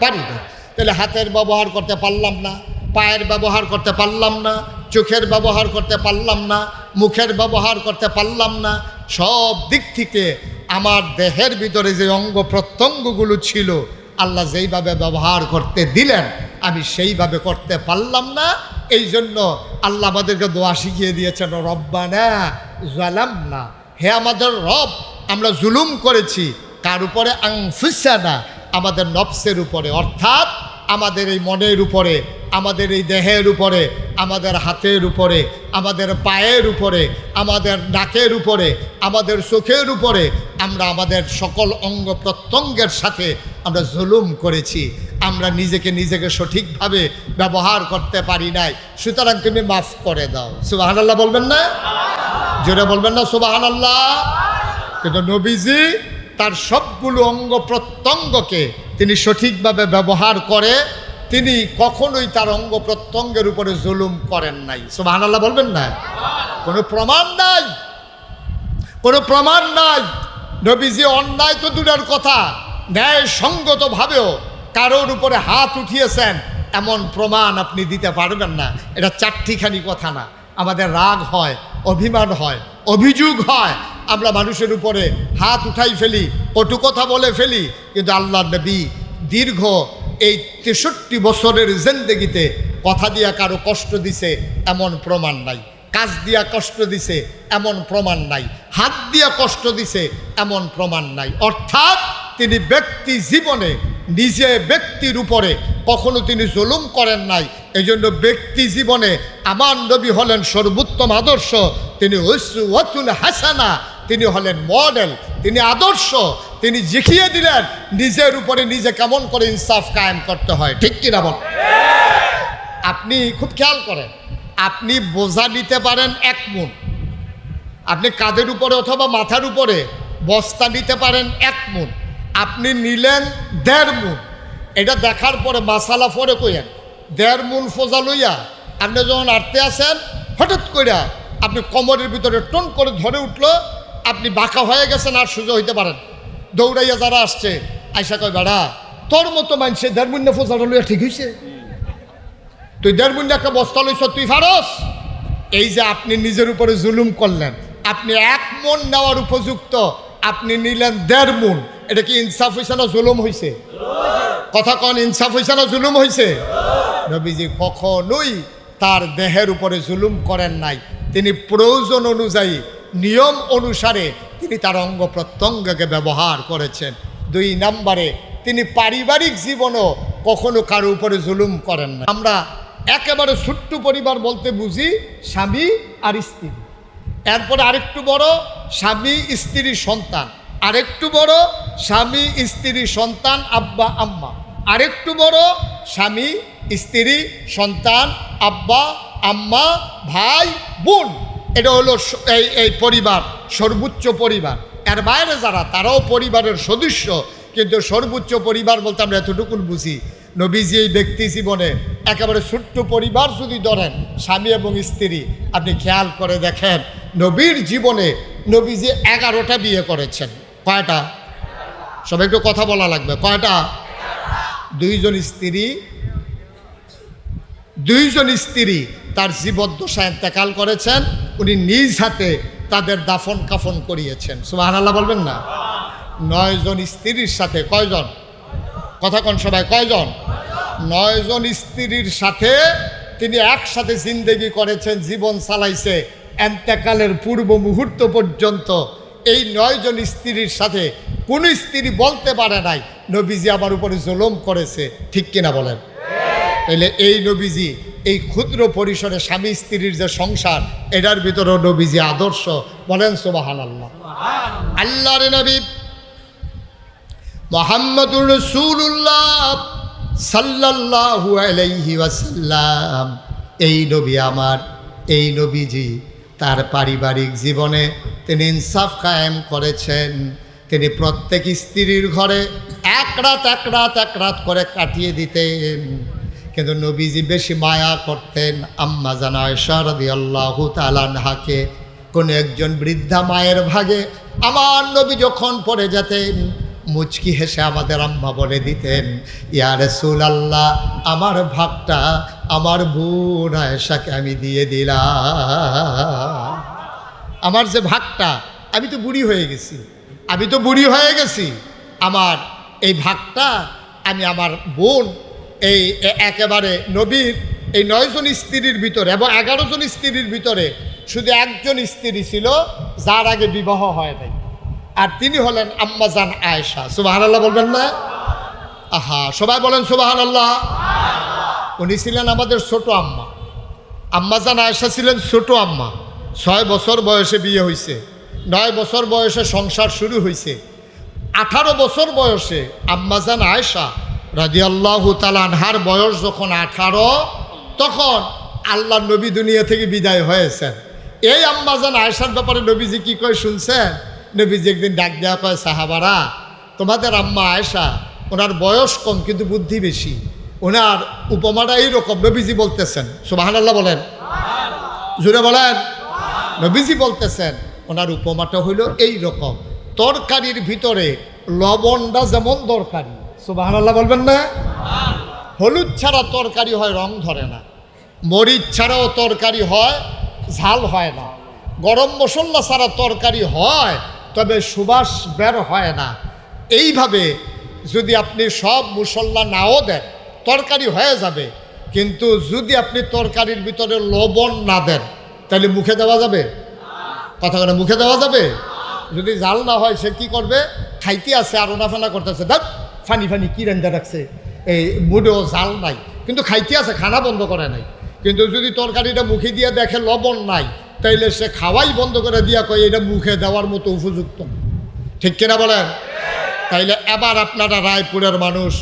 পারি না। তাহলে হাতের ব্যবহার করতে পারলাম না, পায়ের ব্যবহার করতে পারলাম না, চোখের ব্যবহার করতে পারলাম না, মুখের ব্যবহার করতে পারলাম না। সব দিক থেকে আমার দেহের ভিতরে যে অঙ্গ প্রত্যঙ্গগুলো ছিল আল্লাহ যেইভাবে ব্যবহার করতে দিলেন আমি সেইভাবে করতে পারলাম না। এই জন্য আল্লাহ আমাদেরকে দোয়া শিখিয়ে দিয়েছেন, রব্বানা যালামনা, হে আমাদের রব, আমরা জুলুম করেছি কার উপরে? আনফুসানা, আমাদের নফসের উপরে, অর্থাৎ আমাদের এই মনের উপরে, আমাদের এই দেহের উপরে, আমাদের হাতের উপরে, আমাদের পায়ের উপরে, আমাদের নাকের উপরে, আমাদের চোখের উপরে, আমরা আমাদের সকল অঙ্গ প্রত্যঙ্গের সাথে আমরা জুলুম করেছি। আমরা নিজেকে সঠিকভাবে ব্যবহার করতে পারি নাই, সুতরাং তুমি মাফ করে দাও। সুবহানাল্লাহ বলবেন না? জোরে বলবেন না সুবহানাল্লাহ? কিন্তু নবীজি তার সবগুলো অঙ্গ প্রত্যঙ্গকে তিনি সঠিকভাবে ব্যবহার করে তিনি কখনোই তার অঙ্গ প্রত্যঙ্গের উপরে জুলুম করেন নাই। সুবহানাল্লাহ বলবেন না? কোনো প্রমাণ নাই, কোনো প্রমাণ নাই। নবীজি অন্যায় তো দূরের কথা, ন্যায় সঙ্গতভাবেও কারোর উপরে হাত উঠিয়েছেন এমন প্রমাণ আপনি দিতে পারবেন না। এটা চারটিখানি কথা না। আমাদের রাগ হয়, অভিমান হয়, অভিযোগ হয়, আমরা মানুষের উপরে হাত উঠাই ফেলি, কটু কথা বলে ফেলি, কিন্তু আল্লাহর নবী দীর্ঘ এই 63 বছরের জিন্দেগিতে কথা দিয়া কারো কষ্ট দিছে এমন প্রমাণ নাই, কাজ দিয়া কষ্ট দিছে এমন প্রমাণ নাই, হাত দিয়া কষ্ট দিছে এমন প্রমাণ নাই। অর্থাৎ তিনি ব্যক্তি জীবনে নিজে ব্যক্তির উপরে কখনো তিনি জুলুম করেন নাই। এই জন্য ব্যক্তি জীবনে আমার নবী হলেন সর্বোত্তম আদর্শ, তিনি উসওয়াতুন হাসানা, তিনি হলেন মডেল, তিনি আদর্শ, তিনি শিখিয়ে দিলেন নিজের উপরে নিজে কেমন করে ইনসাফ কায়েম করতে হয়, ঠিক কিনা বল? আপনি খুব খেয়াল করেন, আপনি বোঝা নিতে পারেন 1 মণ, আপনি কাঁধের উপরে অথবা মাথার উপরে বস্তা নিতে পারেন 1 মণ, আপনি নিলেন 1.5 মণ। এটা দেখার পরে মাসালা পরে কইয়েন 1.5 মণ ফোজা লইয়া আপনি যখন আটতে আসেন, হঠাৎ করে আপনি কোমরের ভিতরে টন করে ধরে উঠলো, আপনি বাঁকা হয়ে গেছেন, আর সোজা হইতে পারেন। দৌড়াইয়া যারা আসছে আইসা কয়, বেড়া তোর মতো মানুষে 1.5 মণ ফোজাটা লইয়া ঠিক হয়েছে, তুই 1.5 মণ একটা বস্তা লইছ, তুই ফারস। এই যে আপনি নিজের উপরে জুলুম করলেন, আপনি 1 মণ নেওয়ার উপযুক্ত, আপনি নিলেন 1.5 মণ। এটা কি ইনসাফ হয়েছে না জুলুম হয়েছে? কথা কন, ইনসাফ হয়েছে না জুলুম হয়েছে? নবীজি কখনোই তার দেহের উপরে জুলুম করেন নাই। তিনি প্রয়োজন অনুযায়ী, নিয়ম অনুসারে তিনি তার অঙ্গ প্রত্যঙ্গকে ব্যবহার করেছেন। 2 নম্বরে তিনি পারিবারিক জীবনও কখনো কারো উপরে জুলুম করেন না। আমরা একেবারে ছোট্ট পরিবার বলতে বুঝি স্বামী আর স্ত্রী, এরপরে আরেকটু বড় স্বামী স্ত্রী সন্তান, আরেকটু বড় স্বামী স্ত্রী সন্তান আব্বা আম্মা, আরেকটু বড় স্বামী স্ত্রী সন্তান আব্বা আম্মা ভাই বোন। এটা হলো এই পরিবার সর্বোচ্চ পরিবার। এর বাইরে যারা তারাও পরিবারের সদস্য, কিন্তু সর্বোচ্চ পরিবার বলতে আমরা এতটুকুন বুঝি। নবীজি এই ব্যক্তি জীবনে একেবারে ছোট্ট পরিবার যদি ধরেন, স্বামী এবং স্ত্রী, আপনি খেয়াল করে দেখেন নবীর জীবনে নবীজি 11টা বিয়ে করেছেন। কয়টা? সবাই একটু কথা বলা লাগবে। কয়টা? দুইজন স্ত্রী তার জীবদ্দশায় ইন্তেকাল করেছেন। উনি নিজ হাতে তাদের দাফন কাফন করিয়েছেন। সুবহানাল্লাহ বলবেন না? 9 জন স্ত্রীর সাথে, কয়জন? কথা কন সবাই, কয়জন? 9 জন স্ত্রীর সাথে তিনি একসাথে জিন্দেগি করেছেন, জীবন চালাইছে ইন্তেকালের পূর্ব মুহূর্ত পর্যন্ত। এই 9 জন স্ত্রীর সাথে কোন স্ত্রী বলতে পারে নাই নবীজি আমার উপরে জুলুম করেছে। ঠিক কিনা বলেন? তাইলে এই নবীজি এই ক্ষুদ্র পরিসরে স্বামী স্ত্রীর যে সংসার, এটার ভিতরেও নবীজি আদর্শ। বলেন সুবহানাল্লাহ। আল্লাহর নবী মুহাম্মদুর রাসূলুল্লাহ সাল্লাল্লাহু আলাইহি ওয়াসাল্লাম, এই নবী আমার, এই নবীজি তার পারিবারিক জীবনে তিনি ইনসাফ কায়েম করেছেন। তিনি প্রত্যেক স্ত্রীর ঘরে এক রাত করে কাটিয়ে দিতেন। কিন্তু নবীজি বেশি মায়া করতেন আম্মা জান আয়েশা রাদিয়াল্লাহু তাআলা আনহাকে। কোন একজন বৃদ্ধা মায়ের ভাগে আমার নবী যখন পড়ে যেতেন, মুচকি হেসে আমাদের আম্মা বলে দিতেন, ইয়া রাসূলুল্লাহ, আমার ভাগটা আমার বোন আয়েশাকে আমি দিয়ে দিলাম। আমার যে ভাগটা, আমি তো বুড়ি হয়ে গেছি, আমার এই ভাগটা আমি আমার বোন, এই একেবারে নবীর এই 9 জন স্ত্রীর ভিতরে এবং 11 জন স্ত্রীর ভিতরে শুধু একজন স্ত্রী ছিল যার আগে বিবাহ হয় নাই, আর তিনি হলেন আম্মা জান আয়েশা। সুবহানাল্লাহ বলবেন না? আহা, সবাই বলেন সুবহানাল্লাহ। উনি ছিলেন আমাদের ছোট আম্মা। আম্মা জান আয়েশা ছিলেন ছোট আম্মা। 6 বছর বয়সে বিয়ে হয়েছে, 9 বছর বয়সে সংসার শুরু হয়েছে। 18 বছর বয়সে আম্মা জান আয়েশা রাদিয়াল্লাহু তাআলা আনহার বয়স যখন 18, তখন আল্লাহ নবী দুনিয়া থেকে বিদায় হয়েছেন। এই আম্মা জান আয়েশার ব্যাপারে নবীজি কি কয় শুনছেন? নবীজি একদিন ডাক দেওয়া কয়, সাহাবারা, তোমাদের আম্মা আয়েশা, ওনার বয়স কম কিন্তু বুদ্ধি বেশি। ওনার উপমাটা এইরকম। নবীজি বলতেছেন, সুবহানাল্লাহ বলেন, জোরে বলেন। নবীজি বলতেছেন ওনার উপমাটা হইল এই রকম, তরকারির ভিতরে লবণটা যেমন দরকারি, সুবহানাল্লাহ বলবেন না? হলুদ ছাড়া তরকারি হয় রং ধরে না, মরিচ ছাড়াও তরকারি হয় ঝাল হয় না, গরম মশলা ছাড়া তরকারি হয় তবে সুবাস বের হয় না। এইভাবে যদি আপনি সব মশলা নাও দেন তরকারি হয়ে যাবে, কিন্তু যদি আপনি তরকারির ভিতরে লবণ না দেন তাহলে মুখে দেওয়া যাবে? কথা বলে মুখে দেওয়া যাবে? যদি জাল না হয় সে কি করবে? খাইতে আছে আর ওনাফানা করতেছে, দেখ ফানি কি রান্দা রাখছে, এই মুডেও জাল নাই কিন্তু খাইতে আছে, খানা বন্ধ করে নাই। কিন্তু যদি তরকারিটা মুখে দিয়ে দেখে লবণ নাই, তাইলে সে খাওয়াই বন্ধ করে দিয়া কয় এটা মুখে দেওয়ার মতো উপযুক্ত। ঠিক কিনা বলেন? তাইলে এবার আপনারা রায়পুরের মানুষ,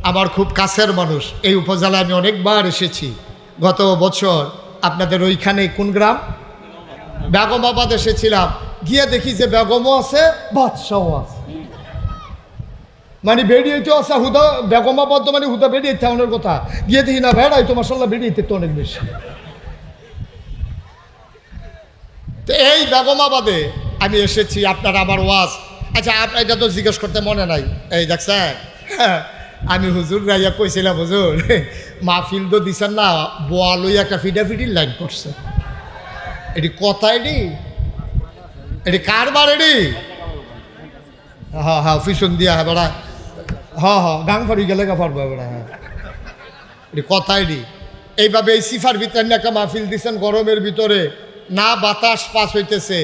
আমার খুব কাছের মানুষ, এই উপজেলায় আমি অনেকবার এসেছি। গত বছর আপনাদের ওইখানে কোন গ্রাম? বেগমাবাদ এসেছিলাম। গিয়ে দেখি যে বেগমও আছে, বাদশাও আছে, মানে বেরিয়েতে আছে হুদা। বেগমাবাদ তো মানে হুদা বেরিয়ে টাউনের কথা। গিয়ে দেখি না ভেড়াই তো মাসাল্লাহ বেরিয়েতে তো অনেক বেশি। তো এই বেগমাবাদে আমি এসেছি, আপনারা আমার ওয়াজ। আচ্ছা, আপনার এটা তো জিজ্ঞেস করতে মনে নাই, এই দেখছেন আমি হুজুর রাইয়া কইছিলাম, হুজুর মাহফিল তো দিছেন না, বোয়া লইয়া একটা ফিডাফিডির লাইন করছে। এটি কথা, এটি কারবার, এটি হ্যাঁ পিছন দিয়া হ্যাঁ বেড়া, হ্যাঁ গাং ফারি গেলে গা ফারবো বেড়া, হ্যাঁ এটি কথা। এটি এইভাবে এই সিফার ভিতরে একটা মাহফিল দিচ্ছেন গরমের ভিতরে, না বাতাস পাস হইতেছে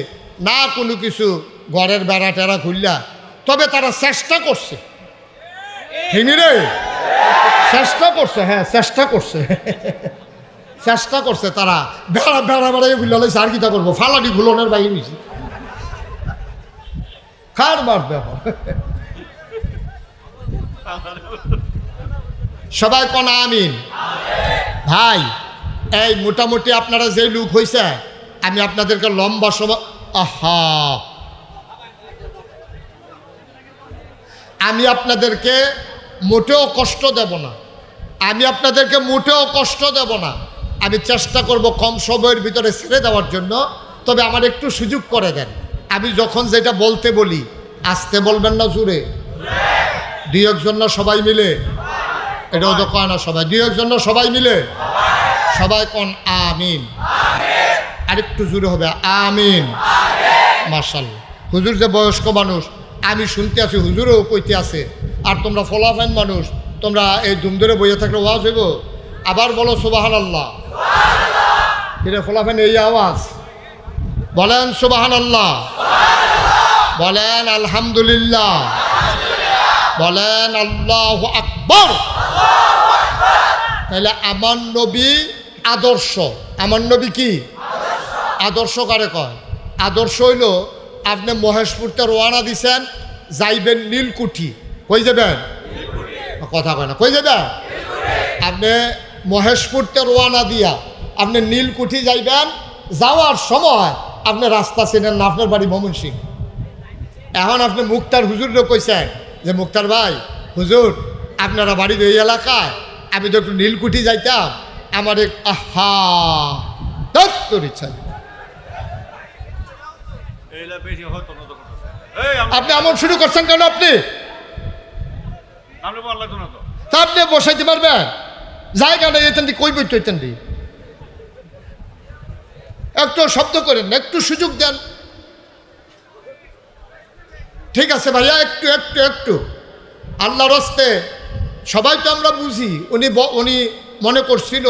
না কোনো কিছু, ঘরের বেড়া টেরা খুললা, তবে তারা চেষ্টা করছে। হিমিরে চেষ্টা করছে, হ্যাঁ চেষ্টা করছে তারা। বেড়া বেড়াই খুললে আর কিতা করবো, ফালাডি ঘুলনের বাইরে হয়েছে কার বার দেখো। সবাই কোন আমিন। ভাই এই মোটামুটি আপনারা যে লোক হয়েছে আমি আপনাদেরকে লম্বা সময় আমি আপনাদেরকে মোটেও কষ্ট দেব না, আমি আপনাদেরকে মোটেও কষ্ট দেব না। আমি চেষ্টা করব কম সময়ের ভিতরে ছেড়ে দেওয়ার জন্য, তবে আমার একটু সুযোগ করে দেন। আমি যখন যেটা বলতে বলি আসতে বলবেন না, জোরে। দুই একজন না সবাই মিলে, এটাও তো কয় না সবাই, দুই একজন না সবাই মিলে, সবাই কোন আমিন। আরেকটু জোরে হবে আমিন। মাশাআল্লাহ। হুজুর যে বয়স্ক মানুষ, আমি শুনতে আছি, হুজুরও কইতে আছে, আর তোমরা ফলাফাইন মানুষ, তোমরা এই ধুম ধরে বইয়ে থাকলে ওয়াজ হইব। আবার বলো সুবহানাল্লাহ। এটা ফলাফাইন এই আওয়াজ, বলেন সুবহানাল্লাহ, বলেন আলহামদুলিল্লাহ, বলেন আল্লাহু আকবার। তাহলে আমার নবী আদর্শ, আমার নবী কি আদর্শ কারে কয়? আদর্শ হইল আপনি মহেশপুরতে রওনা দিছেন, যাইবেন নীলকুঠি। কই যাবেন? কথা কয় না, কই যাবেন? আপনি মহেশপুরতে রওনা দিয়া আপনি নীলকুঠি যাইবেন, যাওয়ার সময় আপনি রাস্তা চেনেন না, আপনার বাড়ি ময়মনসিংহ। এখন আপনি মুক্তার হুজুরও কইছেন যে মুক্তার ভাই, হুজুর আপনারা বাড়ির এই এলাকায়, আমি তো একটু নীলকুঠি যাইতাম, আমার এক তোর ইচ্ছা। আপনি এমন শুরু করছেন কেন? আপনি আপনি বসাইতে পারবেন? জায়গা নেই, এতেন কই বইতে হইতেন। একটু শব্দ করেন, একটু সুযোগ দেন। ঠিক আছে ভাইয়া, একটু একটু একটু আল্লাহর হস্তে। সবাই তো আমরা বুঝি, উনি মনে করছিল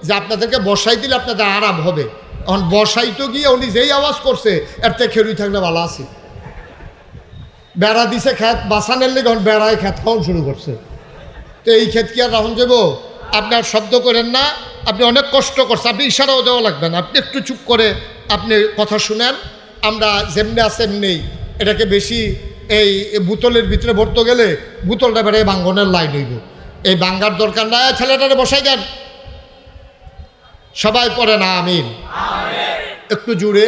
যে আপনাদেরকে বসাই দিলে আপনাদের আরাম হবে। এখন বসাইতে গিয়ে উনি যেই আওয়াজ করছে, এর থেকে খেলুই থাকলে ভালো আছে। বেড়া দিছে খেত বাসানের লেগে, এখন বেড়ায় খেত খাওয়ান শুরু করছে। তো এই ক্ষেত কি আর রাখুন যাব? আপনি আর শব্দ করেন না, আপনি অনেক কষ্ট করছেন, আপনি ইশারাও দেওয়া লাগবে না, আপনি একটু চুপ করে আপনি কথা শুনেন। আমরা যেমনি আছে এমনি, এটাকে বেশি এই বোতলের ভিতরে ভরতে গেলে বোতলটা বেড়ে বাঙ্গনের লাইন হইব। এই বাঙ্গার দরকার নাই, ছেলেটারে বসাই দেন। সবাই পড়ে না আমিন। একটু জুড়ে,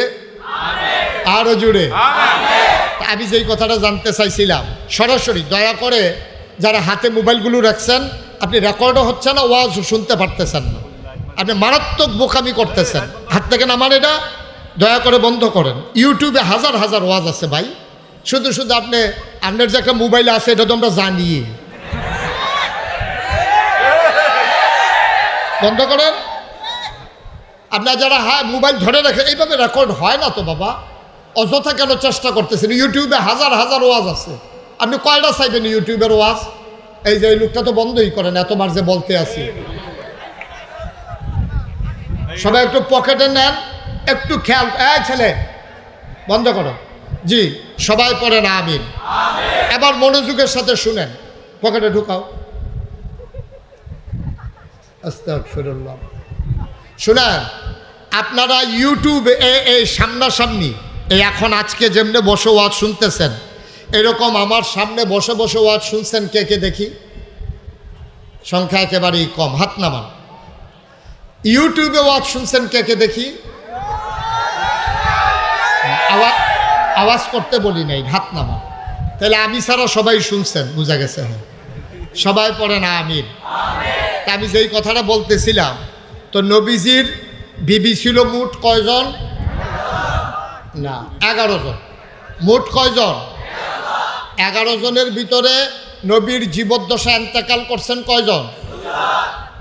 আরো জুড়ে। আমি যেই কথাটা জানতে চাইছিলাম, সরাসরি দয়া করে যারা হাতে মোবাইলগুলো রাখছেন, আপনি রেকর্ডও হচ্ছে না, ওয়াজ শুনতে পারতেছেন না, আপনি মারাত্মক বোকামি করতেছেন। হাত থেকে নামান, এটা দয়া করে বন্ধ করেন। ইউটিউবে হাজার হাজার ওয়াজ আছে ভাই, শুধু শুধু আপনার যে একটা মোবাইল আছে এটা তো আমরা জানি। বন্ধ করেন। আপনার যারা মোবাইল ধরে রাখে, এইভাবে রেকর্ড হয় না তো বাবা, অযথা কেন চেষ্টা করতেছেন? ইউটিউবে হাজার হাজার ওয়াজ আছে, আপনি কয়টা চাইবেন ইউটিউবের ওয়াজ? এই যে এই লোকটা তো বন্ধই করেন, এতবার যে বলতে আছি। সবাই একটু পকেটে নেন, একটু খেয়াল। ছেলে বন্ধ করো। জি, সবাই পড়ে না আমিন। এবার মনোযোগের সাথে শুনেন, পকেটে ঢুকাও। আস্তাগফিরুল্লাহ। শুনেন, আপনারা ইউটিউবে এই সামনাসামনি, এই এখন আজকে যেমনি বসে ওয়াজ শুনতেছেন, এরকম আমার সামনে বসে বসে ওয়াজ শুনছেন কে কে দেখি? সংখ্যা একেবারেই কম, হাত নামান। ইউটিউবে ওয়াজ শুনছেন কে কে দেখি? আওয়াজ করতে বলি নাই, হাত নামান। তাহলে আমি ছাড়া সবাই শুনছেন, বুঝা গেছে। হ্যাঁ, সবাই পড়ে না আমিন। তা আমি যেই কথাটা বলতেছিলাম, তো নবীজির বিবি ছিল মোট কয়জন? না, 11 জন। মোট কয়জন? 11 জনের ভিতরে নবীর জীবদ্দশা ইন্তেকাল করছেন কয়জন?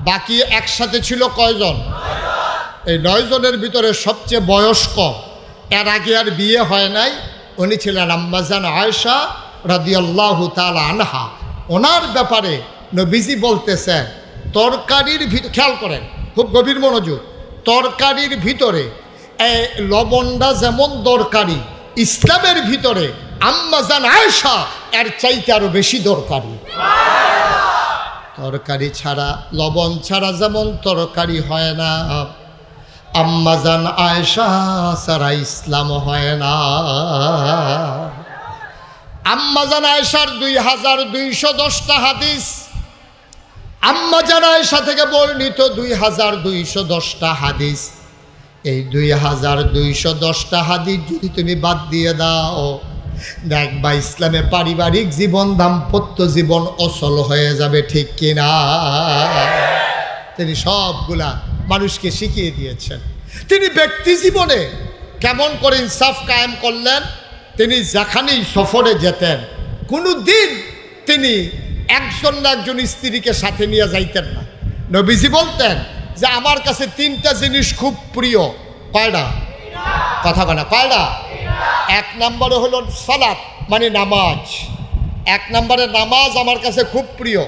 বাকি একসাথে ছিল কয়জন? এই 9 জনের ভিতরে সবচেয়ে বয়স্ক, এর আগে আর বিয়ে হয় নাই, উনি ছিলেন আম্মাজান আয়েশা রাদিয়াল্লাহু তাআলা আনহা। ওনার ব্যাপারে নবীজি বলতেছেন, তরকারির খেয়াল করেন, খুব গভীর মনোযোগ, তরকারির ভিতরে লবণটা যেমন দরকারি, ইসলামের ভিতরে আম্মাজান আয়েশা এর চাইতে আরো বেশি দরকারি। তরকারি ছাড়া, লবণ ছাড়া যেমন তরকারি হয় না, আম্মাজান আয়েশা ছাড়া ইসলাম হয় না। আম্মাজান আয়েশার 2210টা হাদিস, আম্মাজান আয়েশা থেকে বর্ণিত 2210টা হাদিস। এই 2210টা হাদিস যদি তুমি বাদ দিয়ে দাও, দেখবা ইসলামে পারিবারিক জীবন, দাম্পত্য জীবন অচল হয়ে যাবে, ঠিক কিনা? তিনি সবগুলা মানুষকে শিখিয়ে দিয়েছেন। তিনি ব্যক্তি জীবনে কেমন করে ইনসাফ কায়েম করলেন। তিনি যেখানেই সফরে যেতেন, কোনো দিন তিনি একজন না একজন স্ত্রীকে সাথে নিয়ে যাইতেন না। নবীজি বলতেন যে আমার কাছে 3টা জিনিস খুব প্রিয়। কয়টা? কথা বলে কয়টা? 1 নম্বরে হলো সালাত, মানে নামাজ। 1 নম্বরে নামাজ আমার কাছে খুব প্রিয়।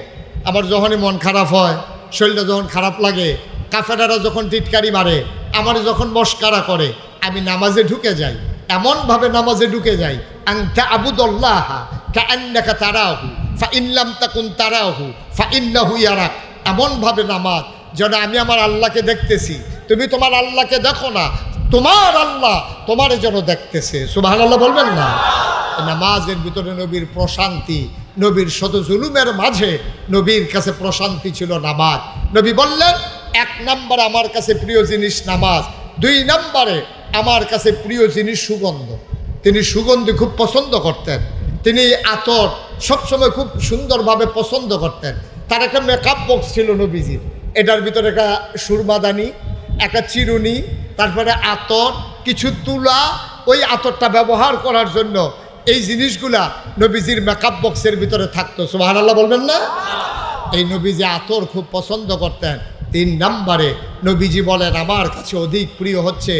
আমার যখনই মন খারাপ হয়, শরীরটা যখন খারাপ লাগে, কাফেরারা যখন টিটকারি মারে, আমার যখন মস্কারা করে, আমি নামাজে ঢুকে যাই। এমনভাবে নামাজে ঢুকে যাই, আনতা আবুদুল্লাহ কাআন্নাকা তারাহু ফাইন লাম তাকুন তারাহু ফাইন্নাহু ইয়ারাক। এমনভাবে নামাজ যেন আমি আমার আল্লাহকে দেখতেছি, তুমি তোমার আল্লাহকে দেখো না, তোমার আল্লাহ তোমারে যেন দেখতেছে। সুবহানাল্লাহ বলবেন না? নামাজের ভিতরে নবীর প্রশান্তি, নবীর শত জুলুমের মাঝে নবীর কাছে প্রশান্তি ছিল নামাজ। নবী বললেন 1 নম্বরে আমার কাছে প্রিয় জিনিস নামাজ, 2 নম্বরে আমার কাছে প্রিয় জিনিস সুগন্ধ। তিনি সুগন্ধি খুব পছন্দ করতেন। তিনি আতর সবসময় খুব সুন্দরভাবে পছন্দ করতেন। তার একটা মেকআপ বক্স ছিল নবীজির, এটার ভিতরে একটা সুরমাদানি, একটা চিরুনি, তারপরে আতর, কিছু তুলা, ওই আতরটা ব্যবহার করার জন্য এই জিনিসগুলা নবীজির মেকআপ বক্সের ভিতরে থাকতো। সুবহানাল্লাহ বলবেন না? এই নবীজি আতর খুব পছন্দ করতেন। 3 নম্বরে নবীজি বলেন আমার কাছে অধিক প্রিয় হচ্ছে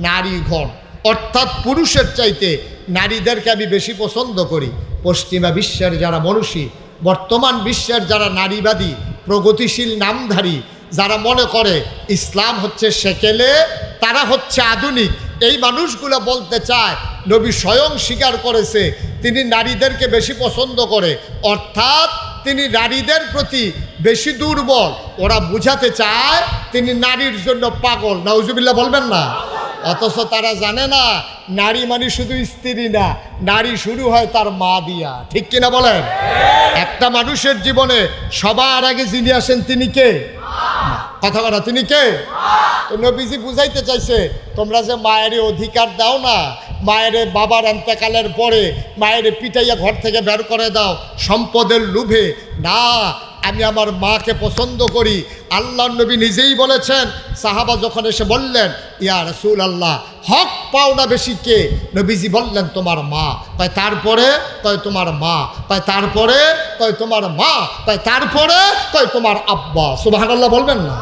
নারীগণ, অর্থাৎ পুরুষের চাইতে নারীদেরকে আমি বেশি পছন্দ করি। পশ্চিমা বিশ্বের যারা মনীষী, বর্তমান বিশ্বের যারা নারীবাদী, প্রগতিশীল নামধারী, যারা মনে করে ইসলাম হচ্ছে সেকেলে, তারা হচ্ছে আধুনিক, এই মানুষগুলো বলতে চায় নবী স্বয়ং স্বীকার করেছে তিনি নারীদেরকে বেশি পছন্দ করে, অর্থাৎ তিনি নারীদের প্রতি বেশি দুর্বল। ওরা বুঝাতে চায় তিনি নারীর জন্য পাগল। নাউজুবিল্লাহ বলবেন না? অথচ তারা জানে না নারী মানে শুধু স্ত্রী না, নারী শুরু হয় তার মা দিয়া। ঠিক কিনা বলেন? একটা মানুষের জীবনে সবার আগে যিনি আসেন তিনি কে? কথা বলা, তিনি কে? তো নবীজি বুঝাইতে চাইছে তোমরা যে মায়ের অধিকার দাও না, মায়ের বাবার এন্তেকালের পরে মায়ের পিটাইয়া ঘর থেকে বের করে দাও সম্পদের লোভে, না, আমি আমার মাকে পছন্দ করি। আল্লাহ নবী নিজেই বলেছেন, সাহাবা যখন এসে বললেন ইয়া রাসূলুল্লাহ হক পাও না বেশি কে? নবীজি বললেন তোমার মা। তাই তারপরে কয় তোমার মা, তাই তারপরে কয় তোমার মা, তাই তারপরে কয় তোমার আব্বা। সুবহানাল্লাহ বলবেন না?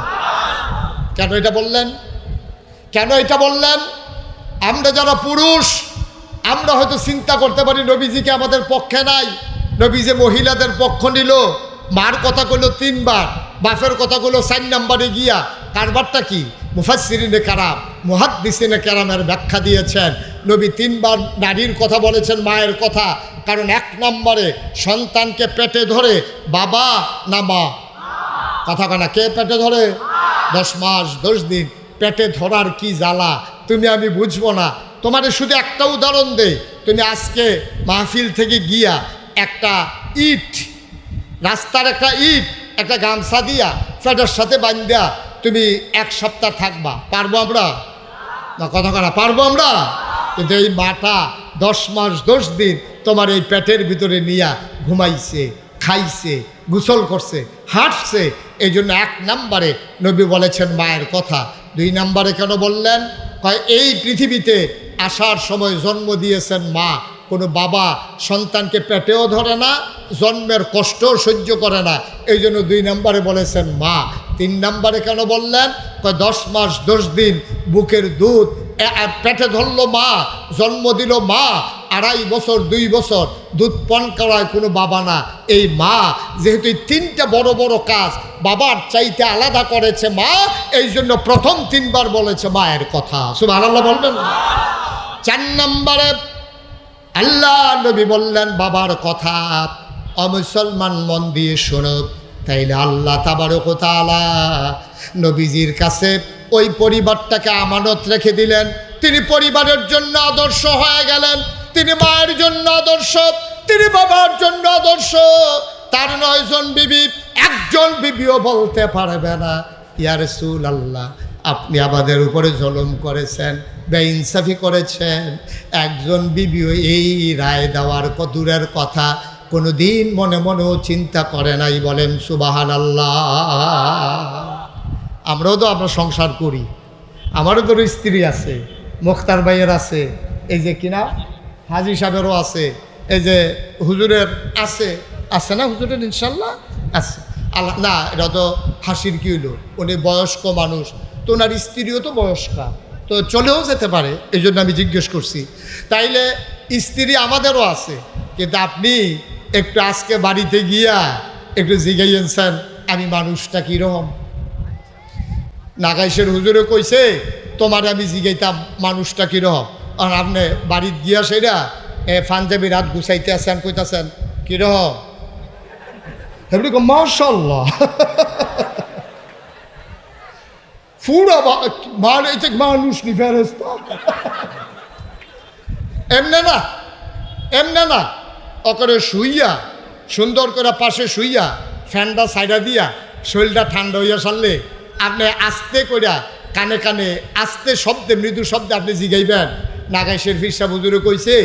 কেন এটা বললেন? কেন এটা বললেন? আমরা যারা পুরুষ, আমরা হয়তো চিন্তা করতে পারি নবীজিকে আমাদের পক্ষে নাই। নবী যে মহিলাদের পক্ষ নিল, মার কথা কইলো 3 বার, বাপের কথা কইলো 4 নম্বরে গিয়া। কারবারটা কি? মুফাসসিরিনে কারাম, মুহাদ্দিসিনে কেরামের ব্যাখ্যা দিয়েছেন নবী 3 বার নারীর কথা বলেছেন, মায়ের কথা। কারণ 1 নম্বরে সন্তানকে পেটে ধরে বাবা না মা? কথা কানা, কে পেটে ধরে? 10 মাস 10 দিন পেটে ধরার কি জ্বালা তুমি আমি বুঝবো না। তোমাদের শুধু একটা উদাহরণ দেই, তুমি আজকে মাহফিল থেকে গিয়া একটা ইট, রাস্তার একটা ইট একটা গামছা দিয়া পেটের সাথে বান্ধা তুমি 1 সপ্তাহ থাকবা, পারবো আমরা? না, কথা কানা, পারবো আমরা? কিন্তু এই মাটা 10 মাস 10 দিন তোমার এই পেটের ভিতরে নিয়া ঘুমাইছে, খাইছে, গোসল করছে, হাঁটছে। এই জন্য 1 নম্বরে নবী বলেছেন মায়ের কথা। 2 নম্বরে কেন বললেন? কয় এই পৃথিবীতে আসার সময় জন্ম দিয়েছেন মা, কোনো বাবা সন্তানকে পেটেও ধরে না, জন্মের কষ্টও সহ্য করে না, এই জন্য 2 নম্বরে বলেছেন মা। 3 নম্বরে কেন বললেন? কয় 10 মাস 10 দিন বুকের দুধ পেটে ধরলো মা, জন্ম দিল মা, 2.5 বছর 2 বছর দুধ পান করায় কোনো বাবা না, এই মা। যেহেতু এই 3টা বড় বড় কাজ বাবার চাইতে আলাদা করেছে মা, এই জন্য প্রথম 3 বার বলেছে মায়ের কথা। সুবহানাল্লাহ বলবেন না? 4 নম্বরে আল্লাহ নবী বললেন বাবার কথা। অমুসলমান মন দিয়ে শোনো, তাইলে আল্লাহ তাবারক ওয়া তাআলা নবীজির কাছে ওই পরিবারটাকে আমানত রেখে দিলেন। তিনি পরিবারের জন্য আদর্শ হয়ে গেলেন। তিনি মায়ের জন্য আদর্শ, তিনি বাবার জন্য আদর্শ। তার 9 জন বিবি, 1 জন বিবিও বলতে পারবে না ইয়া রাসূলুল্লাহ আপনি আমাদের উপরে জুলুম করেছেন, বেইনসাফি করেছেন। একজন বিবিও এই রায় দেওয়ার দূরের কথা কোনো দিন মনে মনেও চিন্তা করে নাই। বলেন সুবহানাল্লাহ। আমরাও তো আমরা সংসার করি, আমারও তো স্ত্রী আছে, মুখতার ভাইয়ের আছে, এই যে কিনা হাজি সাহেবেরও আছে, এই যে হুজুরের আছে, আছে না হুজুরের? ইনশাল্লাহ আছে। আল্লাহ না, এটা তো হাসির কি হইল, উনি বয়স্ক মানুষ, তো ওনার স্ত্রীও তো বয়স্কা, তো চলেও যেতে পারে, এই জন্য আমি জিজ্ঞেস করছি। তাইলে স্ত্রী আমাদেরও আছে, কিন্তু আপনি একটু আজকে বাড়িতে গিয়া একটু জিগাইয়েছেন আমি মানুষটা কীরকম। নাগাইশের হুজুরে কইছে তোমার আমি জিগাইতাম মানুষটা কীরকম, আর আপনি বাড়িতে গিয়া সেটা পাঞ্জাবি রাত গুছাইতে আছেন, কইতাছেন কীরকম, এমনি মাশাআল্লাহ পুরা মানুষ নি ফেরেশতা। এমনে না, এমনে না, অকরে শুইয়া সুন্দর করে পাশে শুইয়া ফ্যানটা সাইডা দিয়া শরীরটা ঠান্ডা হইয়া সারলে আপনি আস্তে করিয়া কানে কানে আস্তে শব্দে মৃদু শব্দে আপনি জিগাইবেন নাগাইশের ফিরসা হুজুরে কইছে,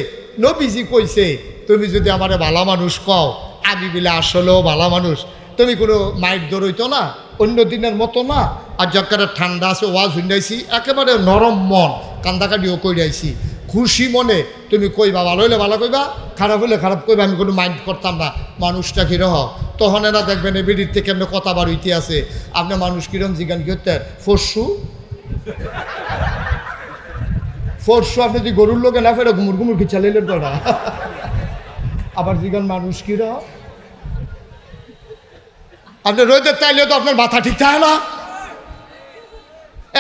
নবীজি কইছে তুমি যদি আমারে ভালো মানুষ কও, আমি বিলে আসলেও ভালো মানুষ, তুমি কোনো মাইক দৌড়ইতো না, অন্য দিনের মতো না। আর যখন ঠান্ডা আছে ওয়াজ শুনাইছি, একেবারে নরম মন কান্দাকাটিও কইরাইছি, খুশি মনে তুমি কইবা, ভালো হইলে ভালো কইবা, খারাপ হইলে খারাপ কইবা, আমি কোনো মাইন্ড করতাম না। মানুষটা কীরকম তখন এরা দেখবেন এই বিড়ির থেকে এমনি কথা বাড়িতে আছে, আপনি মানুষ কিরম জিজ্ঞান কি হতে ফরসু ফরসু, আপনি যদি গরুর লোকে না ফেরে ঘুমুর ঘুমুর কি চালাইলেন করা, আবার জিজ্ঞান মানুষ কিরম। আপনি রোদের তাইলে তো আপনার মাথা ঠিক থাকে না।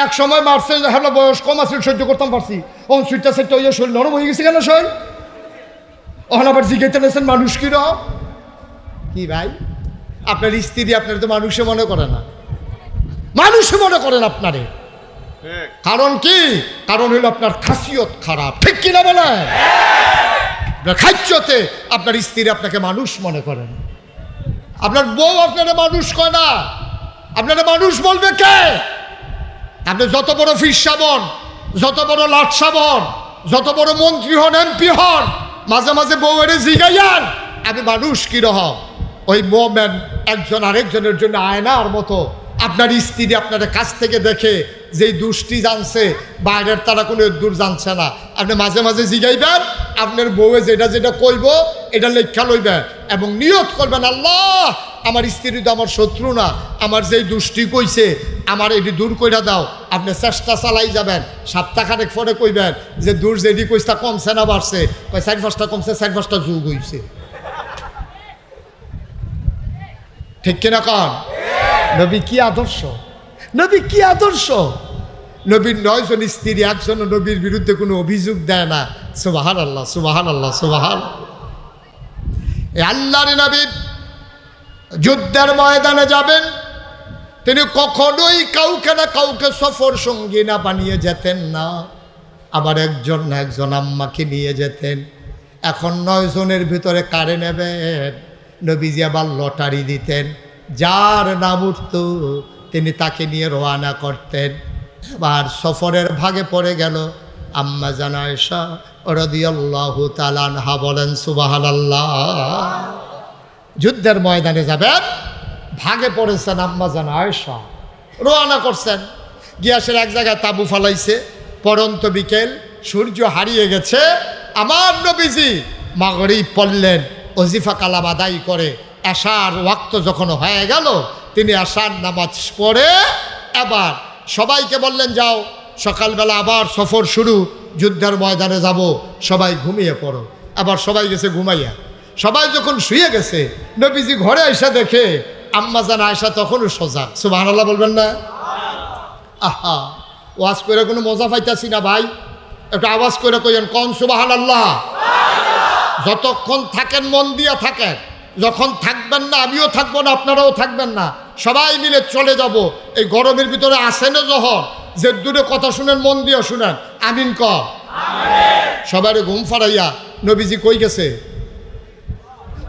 এক সময় মারছে, হ্যাঁ বয়স কম আছে সহ্য করতাম পারছি, ওন সুইটটা সেটটা হইয়া শরীর নরম হয়ে গেছে কেন শরীর, ওখানে আবার জিজ্ঞাসা নিয়েছেন মানুষ কিরম। কি ভাই আপনার স্ত্রী আপনার তো মানুষে মনে করে না, মানুষে মনে করেন আপনারে, কারণ কি? কারণ হইল আপনার খাসিয়ত খারাপ, ঠিক কিনা বলেন? আপনার খাদ্যতে আপনার স্ত্রী আপনাকে মানুষ মনে করেন, আপনার বউ আপনারা মানুষ কয় না, আপনারা মানুষ বলবে কে? আপনি যত বড় ফিরসা হন, যত বড় লাটসা হন, যত বড় মন্ত্রী হন, এমপি হন, মাঝে মাঝে বউয়ের জিগাইয়ান আমি মানুষ কিরকম। ওই মোমেন একজন আরেকজনের জন্য আয়নার মতো। আপনার স্ত্রী আপনার কাছ থেকে দেখে যেই দুষ্টি জানছে, বাইরের তারা কোনো দূর জানছে না, আপনি মাঝে মাঝে জিগাইবেন, আপনার বউয়ে যেটা যেটা কইব এটা লেখা লইবেন এবং নিয়ত করবেন, আল্লাহ আমার স্ত্রী তো আমার শত্রু না, আমার যেই দুষ্টি কইছে আমার এটি দূর কইরা দাও। আপনি চেষ্টা চালাই যাবেন, সপ্তাহখানেক পরে কইবেন যে দূর যেটি কইসটা কমছে না বাড়ছে, কয় 4-5টা কমছে, 4-5টা যোগ হইছে, ঠিক কিনা কন? নবী কি আদর্শ, নবী কি আদর্শ। নবীর 9 জন স্ত্রী, একজন নবীর বিরুদ্ধে কোনো অভিযোগ দেয় না। সুবহানাল্লাহ, সুবহানাল্লাহ, সুবহানাল্লাহ। এই আল্লাহর নবী যুদ্ধের ময়দানে যাবেন, তিনি কখনোই কাউকে না কাউকে সফর সঙ্গী না বানিয়ে যেতেন না, আবার একজন না একজন আম্মাকে নিয়ে যেতেন। এখন 9 জনের ভিতরে কারে নেবেন? নবীজি আবার লটারি দিতেন, যার নাম উঠত তিনি তাকে নিয়ে রওনা করতেন। এবার সফরের ভাগে পড়ে গেল আম্মা জান আয়েশা রাদিয়াল্লাহু তাআলা আনহা। বলেন সুবহানাল্লাহ। যুদ্ধের ময়দানে যাবেন, ভাগে পড়েছেন আম্মা জান আয়েশা, রওনা করছেন। গিয়াসের এক জায়গায় তাঁবু ফালাইছে, পরন্ত বিকেল, সূর্য হারিয়ে গেছে। আমার নবীজি মাগরিব পড়লেন, ওজিফা কালাম আদায় করে এশার ওয়াক্ত যখন হয়ে গেল, তিনি এশার নামাজ পড়ে এবার সবাইকে বললেন যাও, সকালবেলা আবার সফর শুরু, যুদ্ধের ময়দানে যাব, সবাই ঘুমিয়ে পড়ো। আবার সবাই গেছে ঘুমাইয়া। সবাই যখন শুয়ে গেছে, নবীজি ঘরে এসে দেখে আম্মা জান আয়েশা তখনও সোজা। সুবহানাল্লাহ বলবেন না? আহা, ওয়াজ করে কোনো মজা পাইতাছি না ভাই, একটু আওয়াজ করে কইেন কোন সুবহানাল্লাহ। যতক্ষণ থাকেন মন দিয়া থাকেন, যখন থাকবেন না আমিও থাকবো না, আপনারাও থাকবেন না, সবাই মিলে চলে যাব। এই গরমের ভিতরে আসেন যখন, যে দূরে কথা শুনেন মন দিয়ে শুনেন, আমিন ক। সবার ঘুম ফাড়াইয়া নবীজি কই গেছে?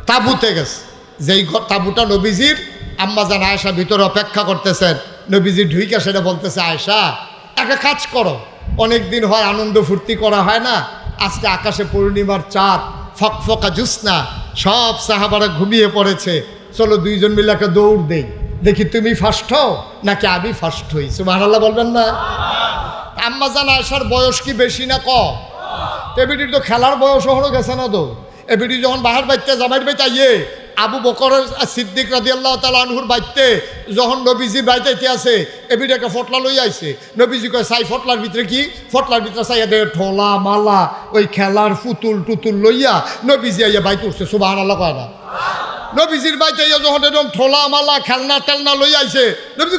তাঁবুতে গেছে। যেই তাঁবুটা নবীজির, আম্মা জান আয়েশা ভিতরে অপেক্ষা করতেছেন। নবীজি ঢুইকা সেটা বলতেছে, আয়েশা একটা কাজ করো, অনেক দিন হয় আনন্দ ফুর্তি করা হয় না, আজকে আকাশে পূর্ণিমার চাঁদ, ফকফকা জ্যোৎস্না, সব সাহাবারা ঘুমিয়ে পড়েছে, চলো দুইজন মিলে একটা দৌড় দেই, দেখি তুমি ফার্স্ট হও নাকি আমি ফার্স্ট হই। সুবহানাল্লাহ বলবেন না? আম্মাজান আয়েশার বয়স কি বেশি না কম? এবিটির তো খেলার বয়স হলো গেছে না তো। এবিটি যখন বাহার বাইতে জামাইয়ের বাইতে আইয়ে আবু বকর সিদ্দিক রাদিয়াল্লাহু তাআলা আনহুর বাইতে যখন নবীজি বাইতে আছে, এবিটি একটা ফটলা লই আইছে। নবীজি কয়, সাই ফটলার ভিতরে কি? ফটলার ভিতরে চাইয়া দে ঠোলা মালা ওই খেলার পুতুল টুতুল লইয়া নবীজি আইয়া বাইতে উঠছে। সুবহানাল্লাহ কয় না? নবীজির বাইতে আইয়া যখন এরকম ঠোলা মালা খেলনা টেলনা লই আইছে, নবীজি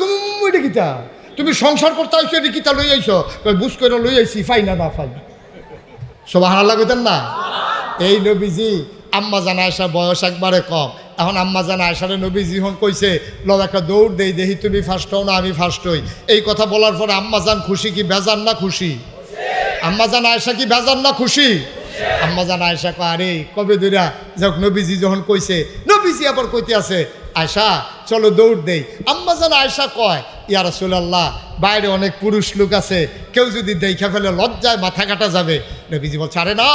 এটা কিতা? তুমি সংসার করতে আইছো, এটা কিতা লই আইছো? বুঝ করে লই আইছি, ফাই না না ফাই। সুবহানাল্লাহ কইতেন না? এই নবীজি আম্মাজান আয়েশার বয়স একবারে কম। এখন আম্মাজান আয়েশারে নবীজি যখন কইছে লও একটা দৌড় দেই, দেখি তুমি ফার্স্ট হও না আমি ফার্স্ট হই, এই কথা বলার পরে আম্মাজান খুশি কি বেজান না খুশি? আম্মাজান আয়েশা কি বেজান না খুশি? আম্মাজান আয়েশা কয়, আরে কবে ধইরা যাক নবীজি যখন কইছে, নবীজি আবার কইতে আছে, আয়েশা চলো দৌড় দেই। আম্মাজান আয়েশা কয়, ইয়া রাসূলুল্লাহ বাইরে অনেক পুরুষ লোক আছে, কেউ যদি দেখা ফেলে লজ্জায় মাথা কাটা যাবে। নবীজি বলছে, আরে না,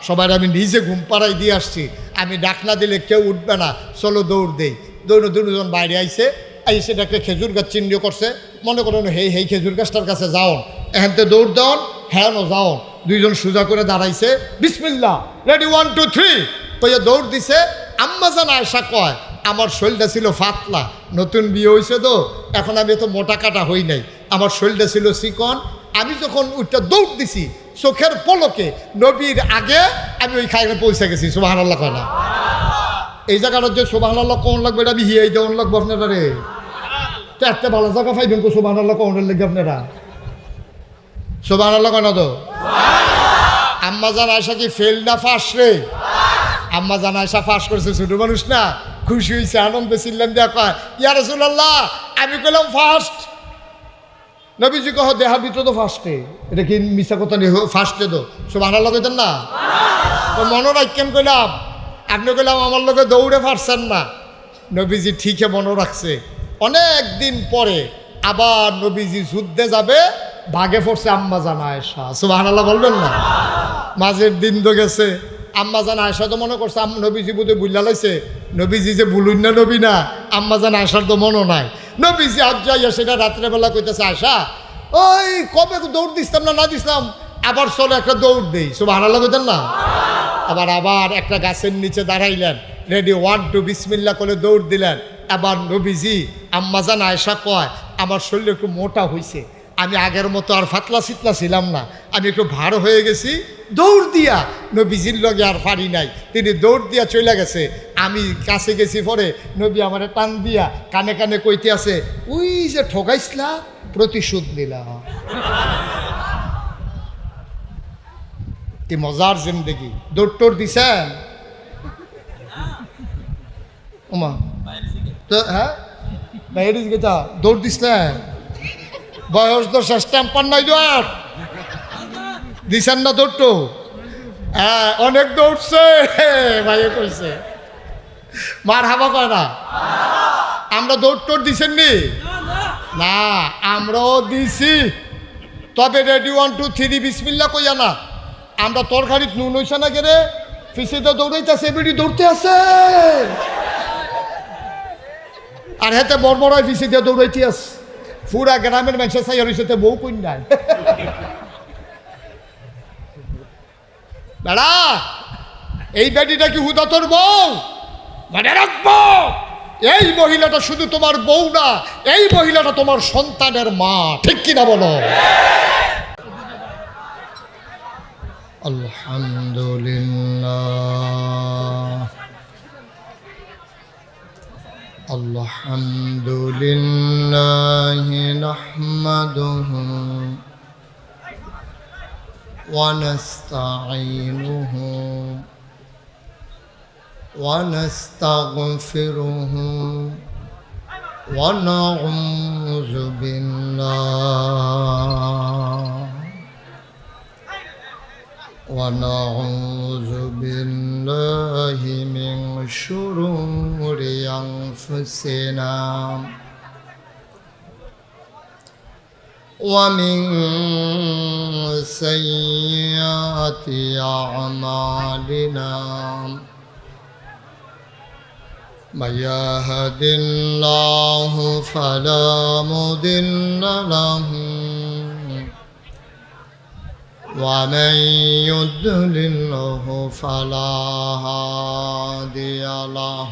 সবাই আমি নিজে ঘুম পাড়াই দিয়ে আসছি, আমি ডাক না দিলে কেউ উঠবে না, চলো দৌড় দেই। দুজন বাইরে আইছে, আইসে ডাকে খেজুর গাছ চিহ্ন করছে, মনে করেন হেই খেজুর গাছটার কাছে যাও, এখানতে দৌড় দেওয়ান, হ্যাঁ যাও। দুইজন সোজা করে দাঁড়াইছে, বিসমিল্লাহ রেডি 1 2 3 কইয়া দৌড় দিছে। আম্মাজান আয়েশা কয়, আমার শরীরটা ছিল ফাতলা, নতুন বিয়ে হয়েছে তো, এখন আমি তো মোটা কাটা হই নাই, আমার শরীরটা ছিল চিকন, আমি যখন ওইটা দৌড় দিছি চোখের পলকে নবীর আগে আমি ওই খাইয়ে পৌঁছে গেছি। সুবহানাল্লাহ কয় না? এই জায়গাটা যে সুবহানাল্লাহ কোন লাগবে, এটা আমি হিয়াই দেওয়ান লাগবো আপনারা রে, তো একটা ভালো জায়গা পাইবেন তো সুবহানাল্লাহ কোন লাগবে আপনারা? সুবহানাল্লাহ কয় না তো? আম্মাজান আয়েশা কি ফেল না ফাঁস রে? আম্মাজান আয়েশা ফাঁস করছে, ছোট মানুষ না, খুশি হয়েছে, আনন্দে চিল্লান দিয়া কয়, ইয়া রাসূলুল্লাহ আমি কইলাম ফার্স্ট। নবীজি কহ দেহা ভিতরে তো ফার্স্টে, এটা কি মিছা কথা নেই, ফার্স্টে তো। সুবহানাল্লাহ কইতেন না? তো মনে রাখেন কইলাম, আপনি কইলাম আমার লোকে দৌড়ে পারছেন না। নবীজি ঠিকই মনে রাখছে। অনেক দিন পরে আবার নবীজি যুদ্ধে যাবে, ভাগে পড়ছে আম্মাজান আয়েশা। সুবহানাল্লাহ বলবেন না? মাঝের দিন তো গেছে, আম্মাজান আয়েশা তো মনে করছে নবীজি বুঝে বুঝলা লাইছে, নবীজি যে বুলুন না নবী না, আম্মাজান আয়েশার তো মনও নাই। নবীজি আজ যাইয়া সেটা রাত্রেবেলা কইতেছে, আয়েশা ওই কবে দৌড় দিতাম না দিতাম, আবার চলো একটা দৌড় দেই। সুবহানাল্লাহ কইতেন না? আবার একটা গাছের নিচে দাঁড়াইলেন, রেডি 1 2 বিসমিল্লাহ করে দৌড় দিলেন। আবার নবীজি আম্মাজান আয়েশা কয়, আমার শরীর একটু মোটা হয়েছে, আমি আগের মতো আর ফাতলা সিতলা ছিলাম না, আমি একটু ভার হয়ে গেছি, দৌড় দিয়া নবীজির লগে আর পারি নাই, তিনি দৌড় দিয়া চলে গেছে। আমি কাছে গেছি পরে নবী আমারে টান দিয়া কানে কানে কইতে আছে, ওই যে ঠকাইছিলা প্রতিশোধ নিলাম। কি মজার জিন্দেগি। দৌড় টোড় দিছেন ওমা তো? হ্যাঁ বাইরে গেছা দৌড় দিছিলেন, বয়স তো শেষ টেম্পার নাই আর দিছেন না দৌড়টো? হ্যাঁ অনেক দৌড়ছে ভাইয়ে কইছে, মার হাবা কয় না? আমরা দৌড় টোড় দিছেন নি? না আমরাও দিছি, তবে রেডি 1 2 3 বিসমিল্লাহ কইয়া না। আমরা তরকারি নুন হইছে না কেরে, ফিসিতে দৌড়াইতেছে, বেটি দৌড়তে আছে, আর হেতে বড় ফিসিতে দৌড়াইতে আছে। পুরা গ্রামের মানুষের চাই হয়েছে বউ কই নাই। দাঁড়া এই বেটিটা কি হুদা তোর বউ? মানে রাখবো এই মহিলাটা শুধু তোমার বউ না, এই মহিলাটা তোমার সন্তানের মা, ঠিক কিনা বলো? আলহামদুলিল্লাহ আলহামদুলিল্লাহ নাহমাদুহু ওয়া নাস্তাঈনুহু ওয়া নাস্তাগফিরুহু ওয়া নাউযু বিল্লাহ ونعوذ بالله من شرور أنفسنا ومن سيئات أعمالنا من يهد الله فلا مضل له ومن يضلله فلا هادي له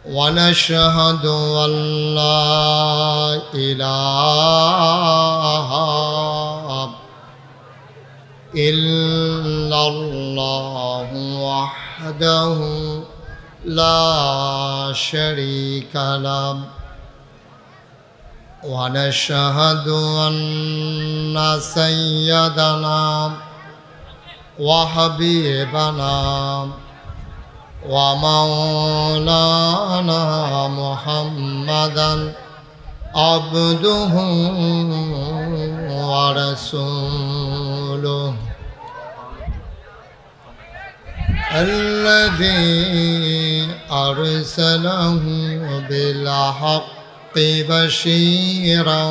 ونشهد أن لا إله إلا الله وحده لا شريك له ونشهد أن سيدنا وحبيبنا ومولانا محمدا عبده ورسوله الذي أرسله بالحق بشيرا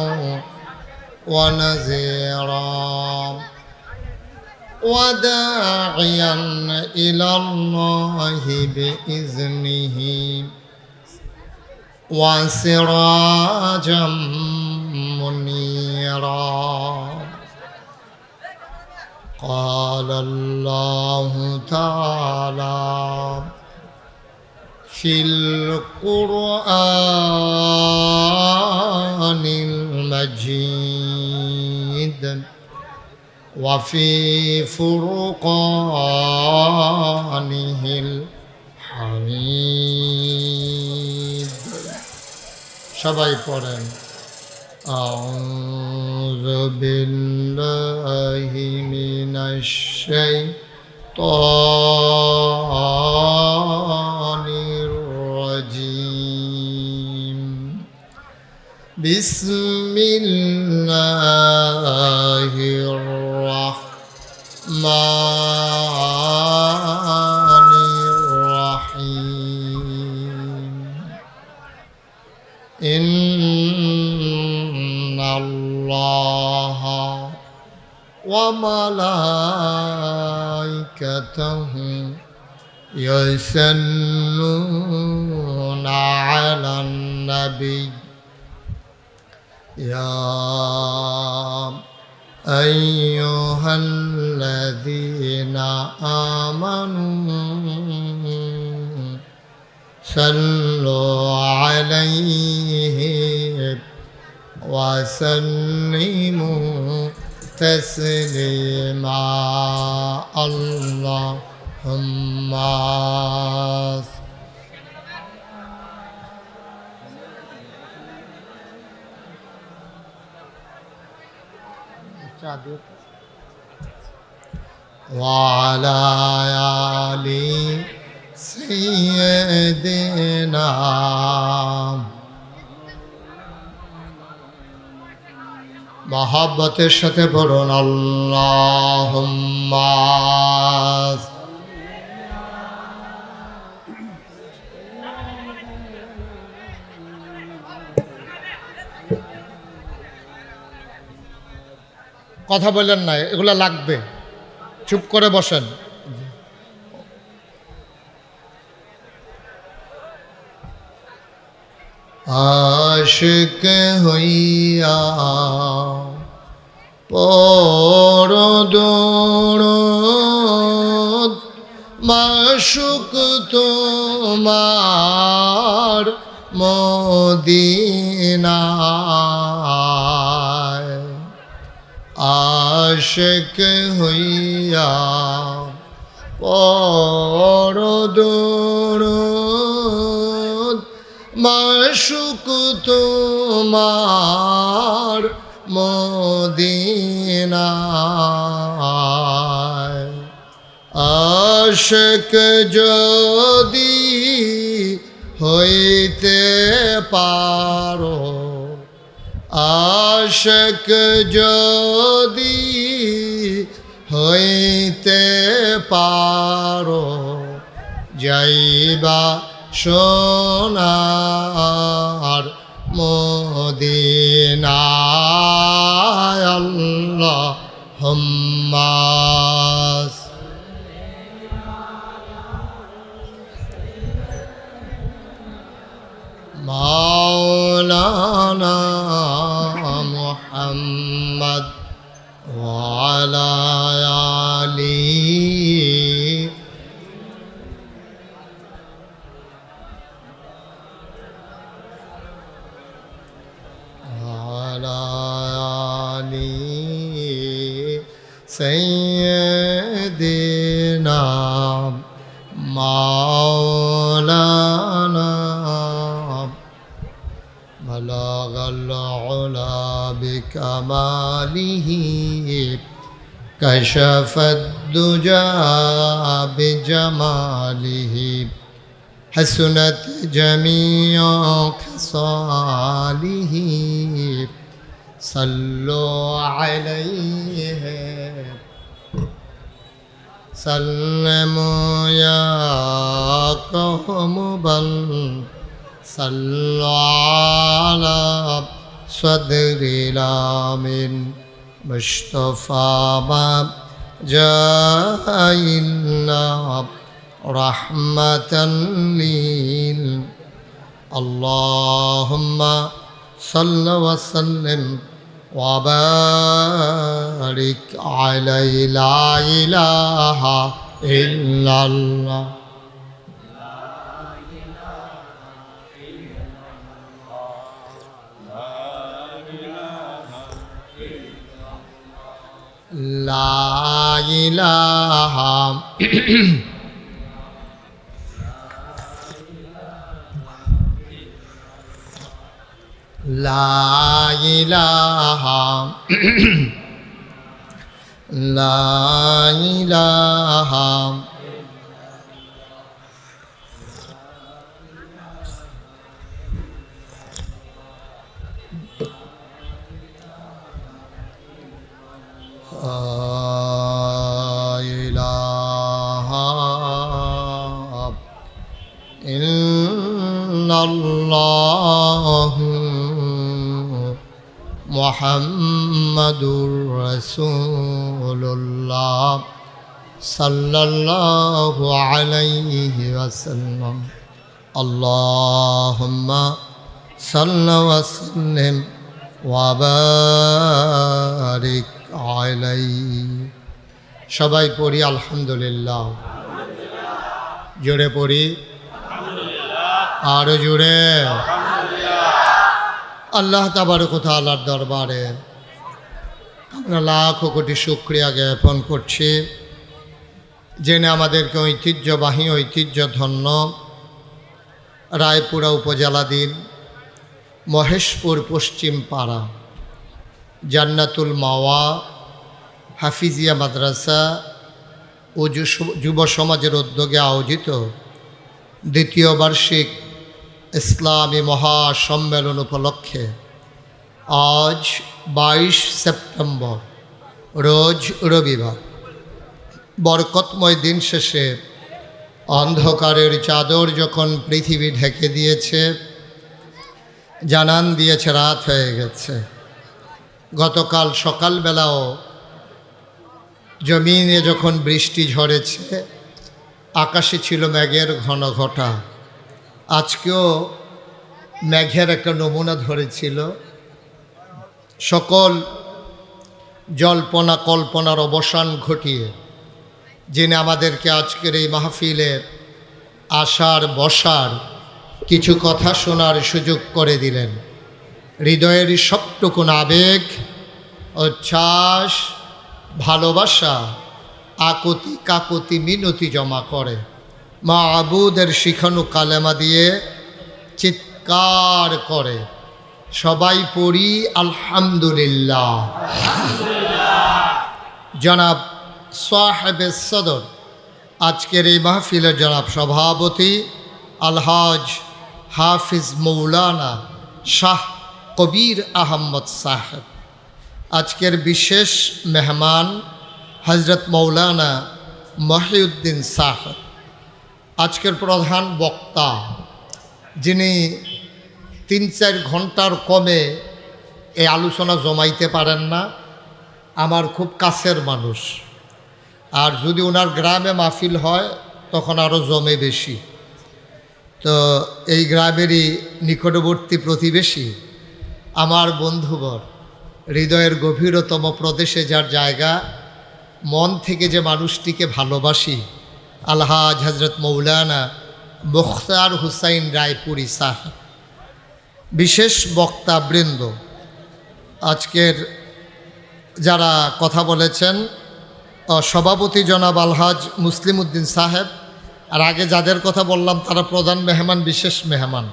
ونذيرا وداعيا إلى الله بإذنه وسراجا منيرا قال الله تعالى في القرآن المجيد وفي فرقانه الحميد সবাই পড়েন أعوذ بالله من الشيطان الرجيم بسم الله الرحمن الرحيم إن الله وملائكته يصلون على النبي يا أيها الذين آمنوا صلوا عليه وسلموا تسليما اللهم وعلى آل سيدنا মহাব্বতের সাথে পড়ুন আল্লাহুম্মা কথা বললেন না, এগুলো লাগবে, চুপ করে বসেন। আশিক হইয়া পড়ো দরুদ মাশুক তোমার মদিনায়। আশিক হইয়া পড়ো দরুদ মাশুক তোমার মদিনায়। আশিক যদি হইতে পারো, আশিক যদি হইতে পারো, যাইবা সোনার মদিনায় আল্লাহুম্মা মাওলানা মুহাম্মদ ওয়া আলা আলিহি وعلى آل سيدنا مولانا بلغ العلا بكماله كشف الدجى بجماله حسنت جميع خصاله صلوا عليه سلموا يا قوم بل صلوا على صدر الامين مصطفى ما جاء إلا رحمة لل اللهم صل وسلم وبارك عليه لا إله إلا الله لا إله لا إله لا إله إله إلا الله محمد رسول الله صلى الله عليه وسلم اللهم صل وسلم وبارك عليه সবাই পড়ি আলহামদুলিল্লাহ জোরে পড়ি আরো জোরে আল্লাহ তাবারক ওয়া তাআলার দরবারে আমরা লাখ কোটি শুকরিয়া জ্ঞাপন করছি জেনে আমাদেরকে ঐতিহ্যবাহী ঐতিহ্যধন্য রায়পুরা উপজেলাধীন মহেশপুর পশ্চিম পাড়া জান্নাতুল মাওয়া হাফিজিয়া মাদ্রাসা ও যুব সমাজের উদ্যোগে আয়োজিত দ্বিতীয় বার্ষিক ইসলামী মহাসম্মেলন উপলক্ষে আজ 22 সেপ্টেম্বর রোজ রবিবার বরকতময় দিন শেষে অন্ধকারের চাদর যখন পৃথিবী ঢেকে দিয়েছে, জানান দিয়েছে রাত হয়ে গেছে। গতকাল সকালবেলাও জমিনে যখন বৃষ্টি ঝরেছে, আকাশে ছিল মেঘের ঘন ঘটা। আজকেও মেঘের একটা নমুনা ধরেছিল। সকল জল্পনা কল্পনার অবসান ঘটিয়ে যিনি আমাদেরকে আজকের এই মাহফিলের আসার বসার কিছু কথা শোনার সুযোগ করে দিলেন। হৃদয়ের সবটুকুন আবেগ, উচ্ছ্বাস, ভালোবাসা, আকুতি কাকুতি মিনতি জমা করে মাবুদের শিখানো কালেমা দিয়ে চিৎকার করে সবাই পড়ি আলহামদুলিল্লাহ। জনাব সাহেবে সদর আজকের এই মাহফিলের জনাব সভাপতি আলহাজ হাফিজ মৌলানা শাহ কবির আহমদ সাহেব, আজকের বিশেষ মেহমান হজরত মৌলানা মহিউদ্দিন সাহেব, আজকের প্রধান বক্তা যিনি 3-4 ঘন্টার কমে এই আলোচনা জমাইতে পারেন না। আমার খুব কাছের মানুষ, আর যদি ওনার গ্রামে মাহফিল হয় তখন আরও জমে বেশি। তো এই গ্রামেরই নিকটবর্তী প্রতিবেশী, আমার বন্ধুবর, হৃদয়ের গভীরতম প্রদেশে যার জায়গা, মন থেকে যে মানুষটিকে ভালোবাসি, আলহাজ হজরত মৌলানা মুখতার হুসাইন রায়পুরি সাহেব, বিশেষ বক্তাবৃন্দ, আজকের যারা কথা বলেছেন, সভাপতি জনাব আলহাজ মুসলিম উদ্দিন সাহেব, আর আগে যাদের কথা বললাম তারা প্রধান মেহমান, বিশেষ মেহমান।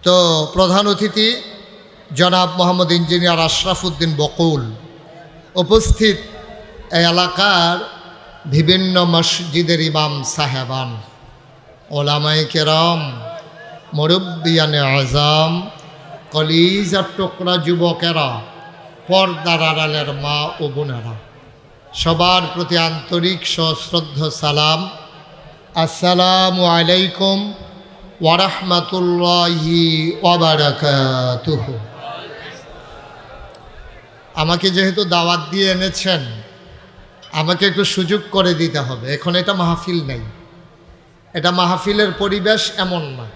তো প্রধান অতিথি জনাব মোহাম্মদ ইঞ্জিনিয়ার আশরাফ উদ্দিন বকুল, উপস্থিত এই এলাকার বিভিন্ন মসজিদের ইমাম সাহেবান, ওলামায়ে কেরাম, মুরব্বিয়ানে আজম, কলিজার টুকরা যুবকেরা, পর্দার আড়ালের মা ও বোনেরা, সবার প্রতি আন্তরিক সশ্রদ্ধ সালাম। আসসালামু আলাইকুম ওয়া রাহমাতুল্লাহি ওয়া বারাকাতুহু। আমাকে যেহেতু দাওয়াত দিয়ে এনেছেন, আমাকে একটু সুযোগ করে দিতে হবে। এখন এটা মাহফিল নেই, এটা মাহফিলের পরিবেশ এমন না।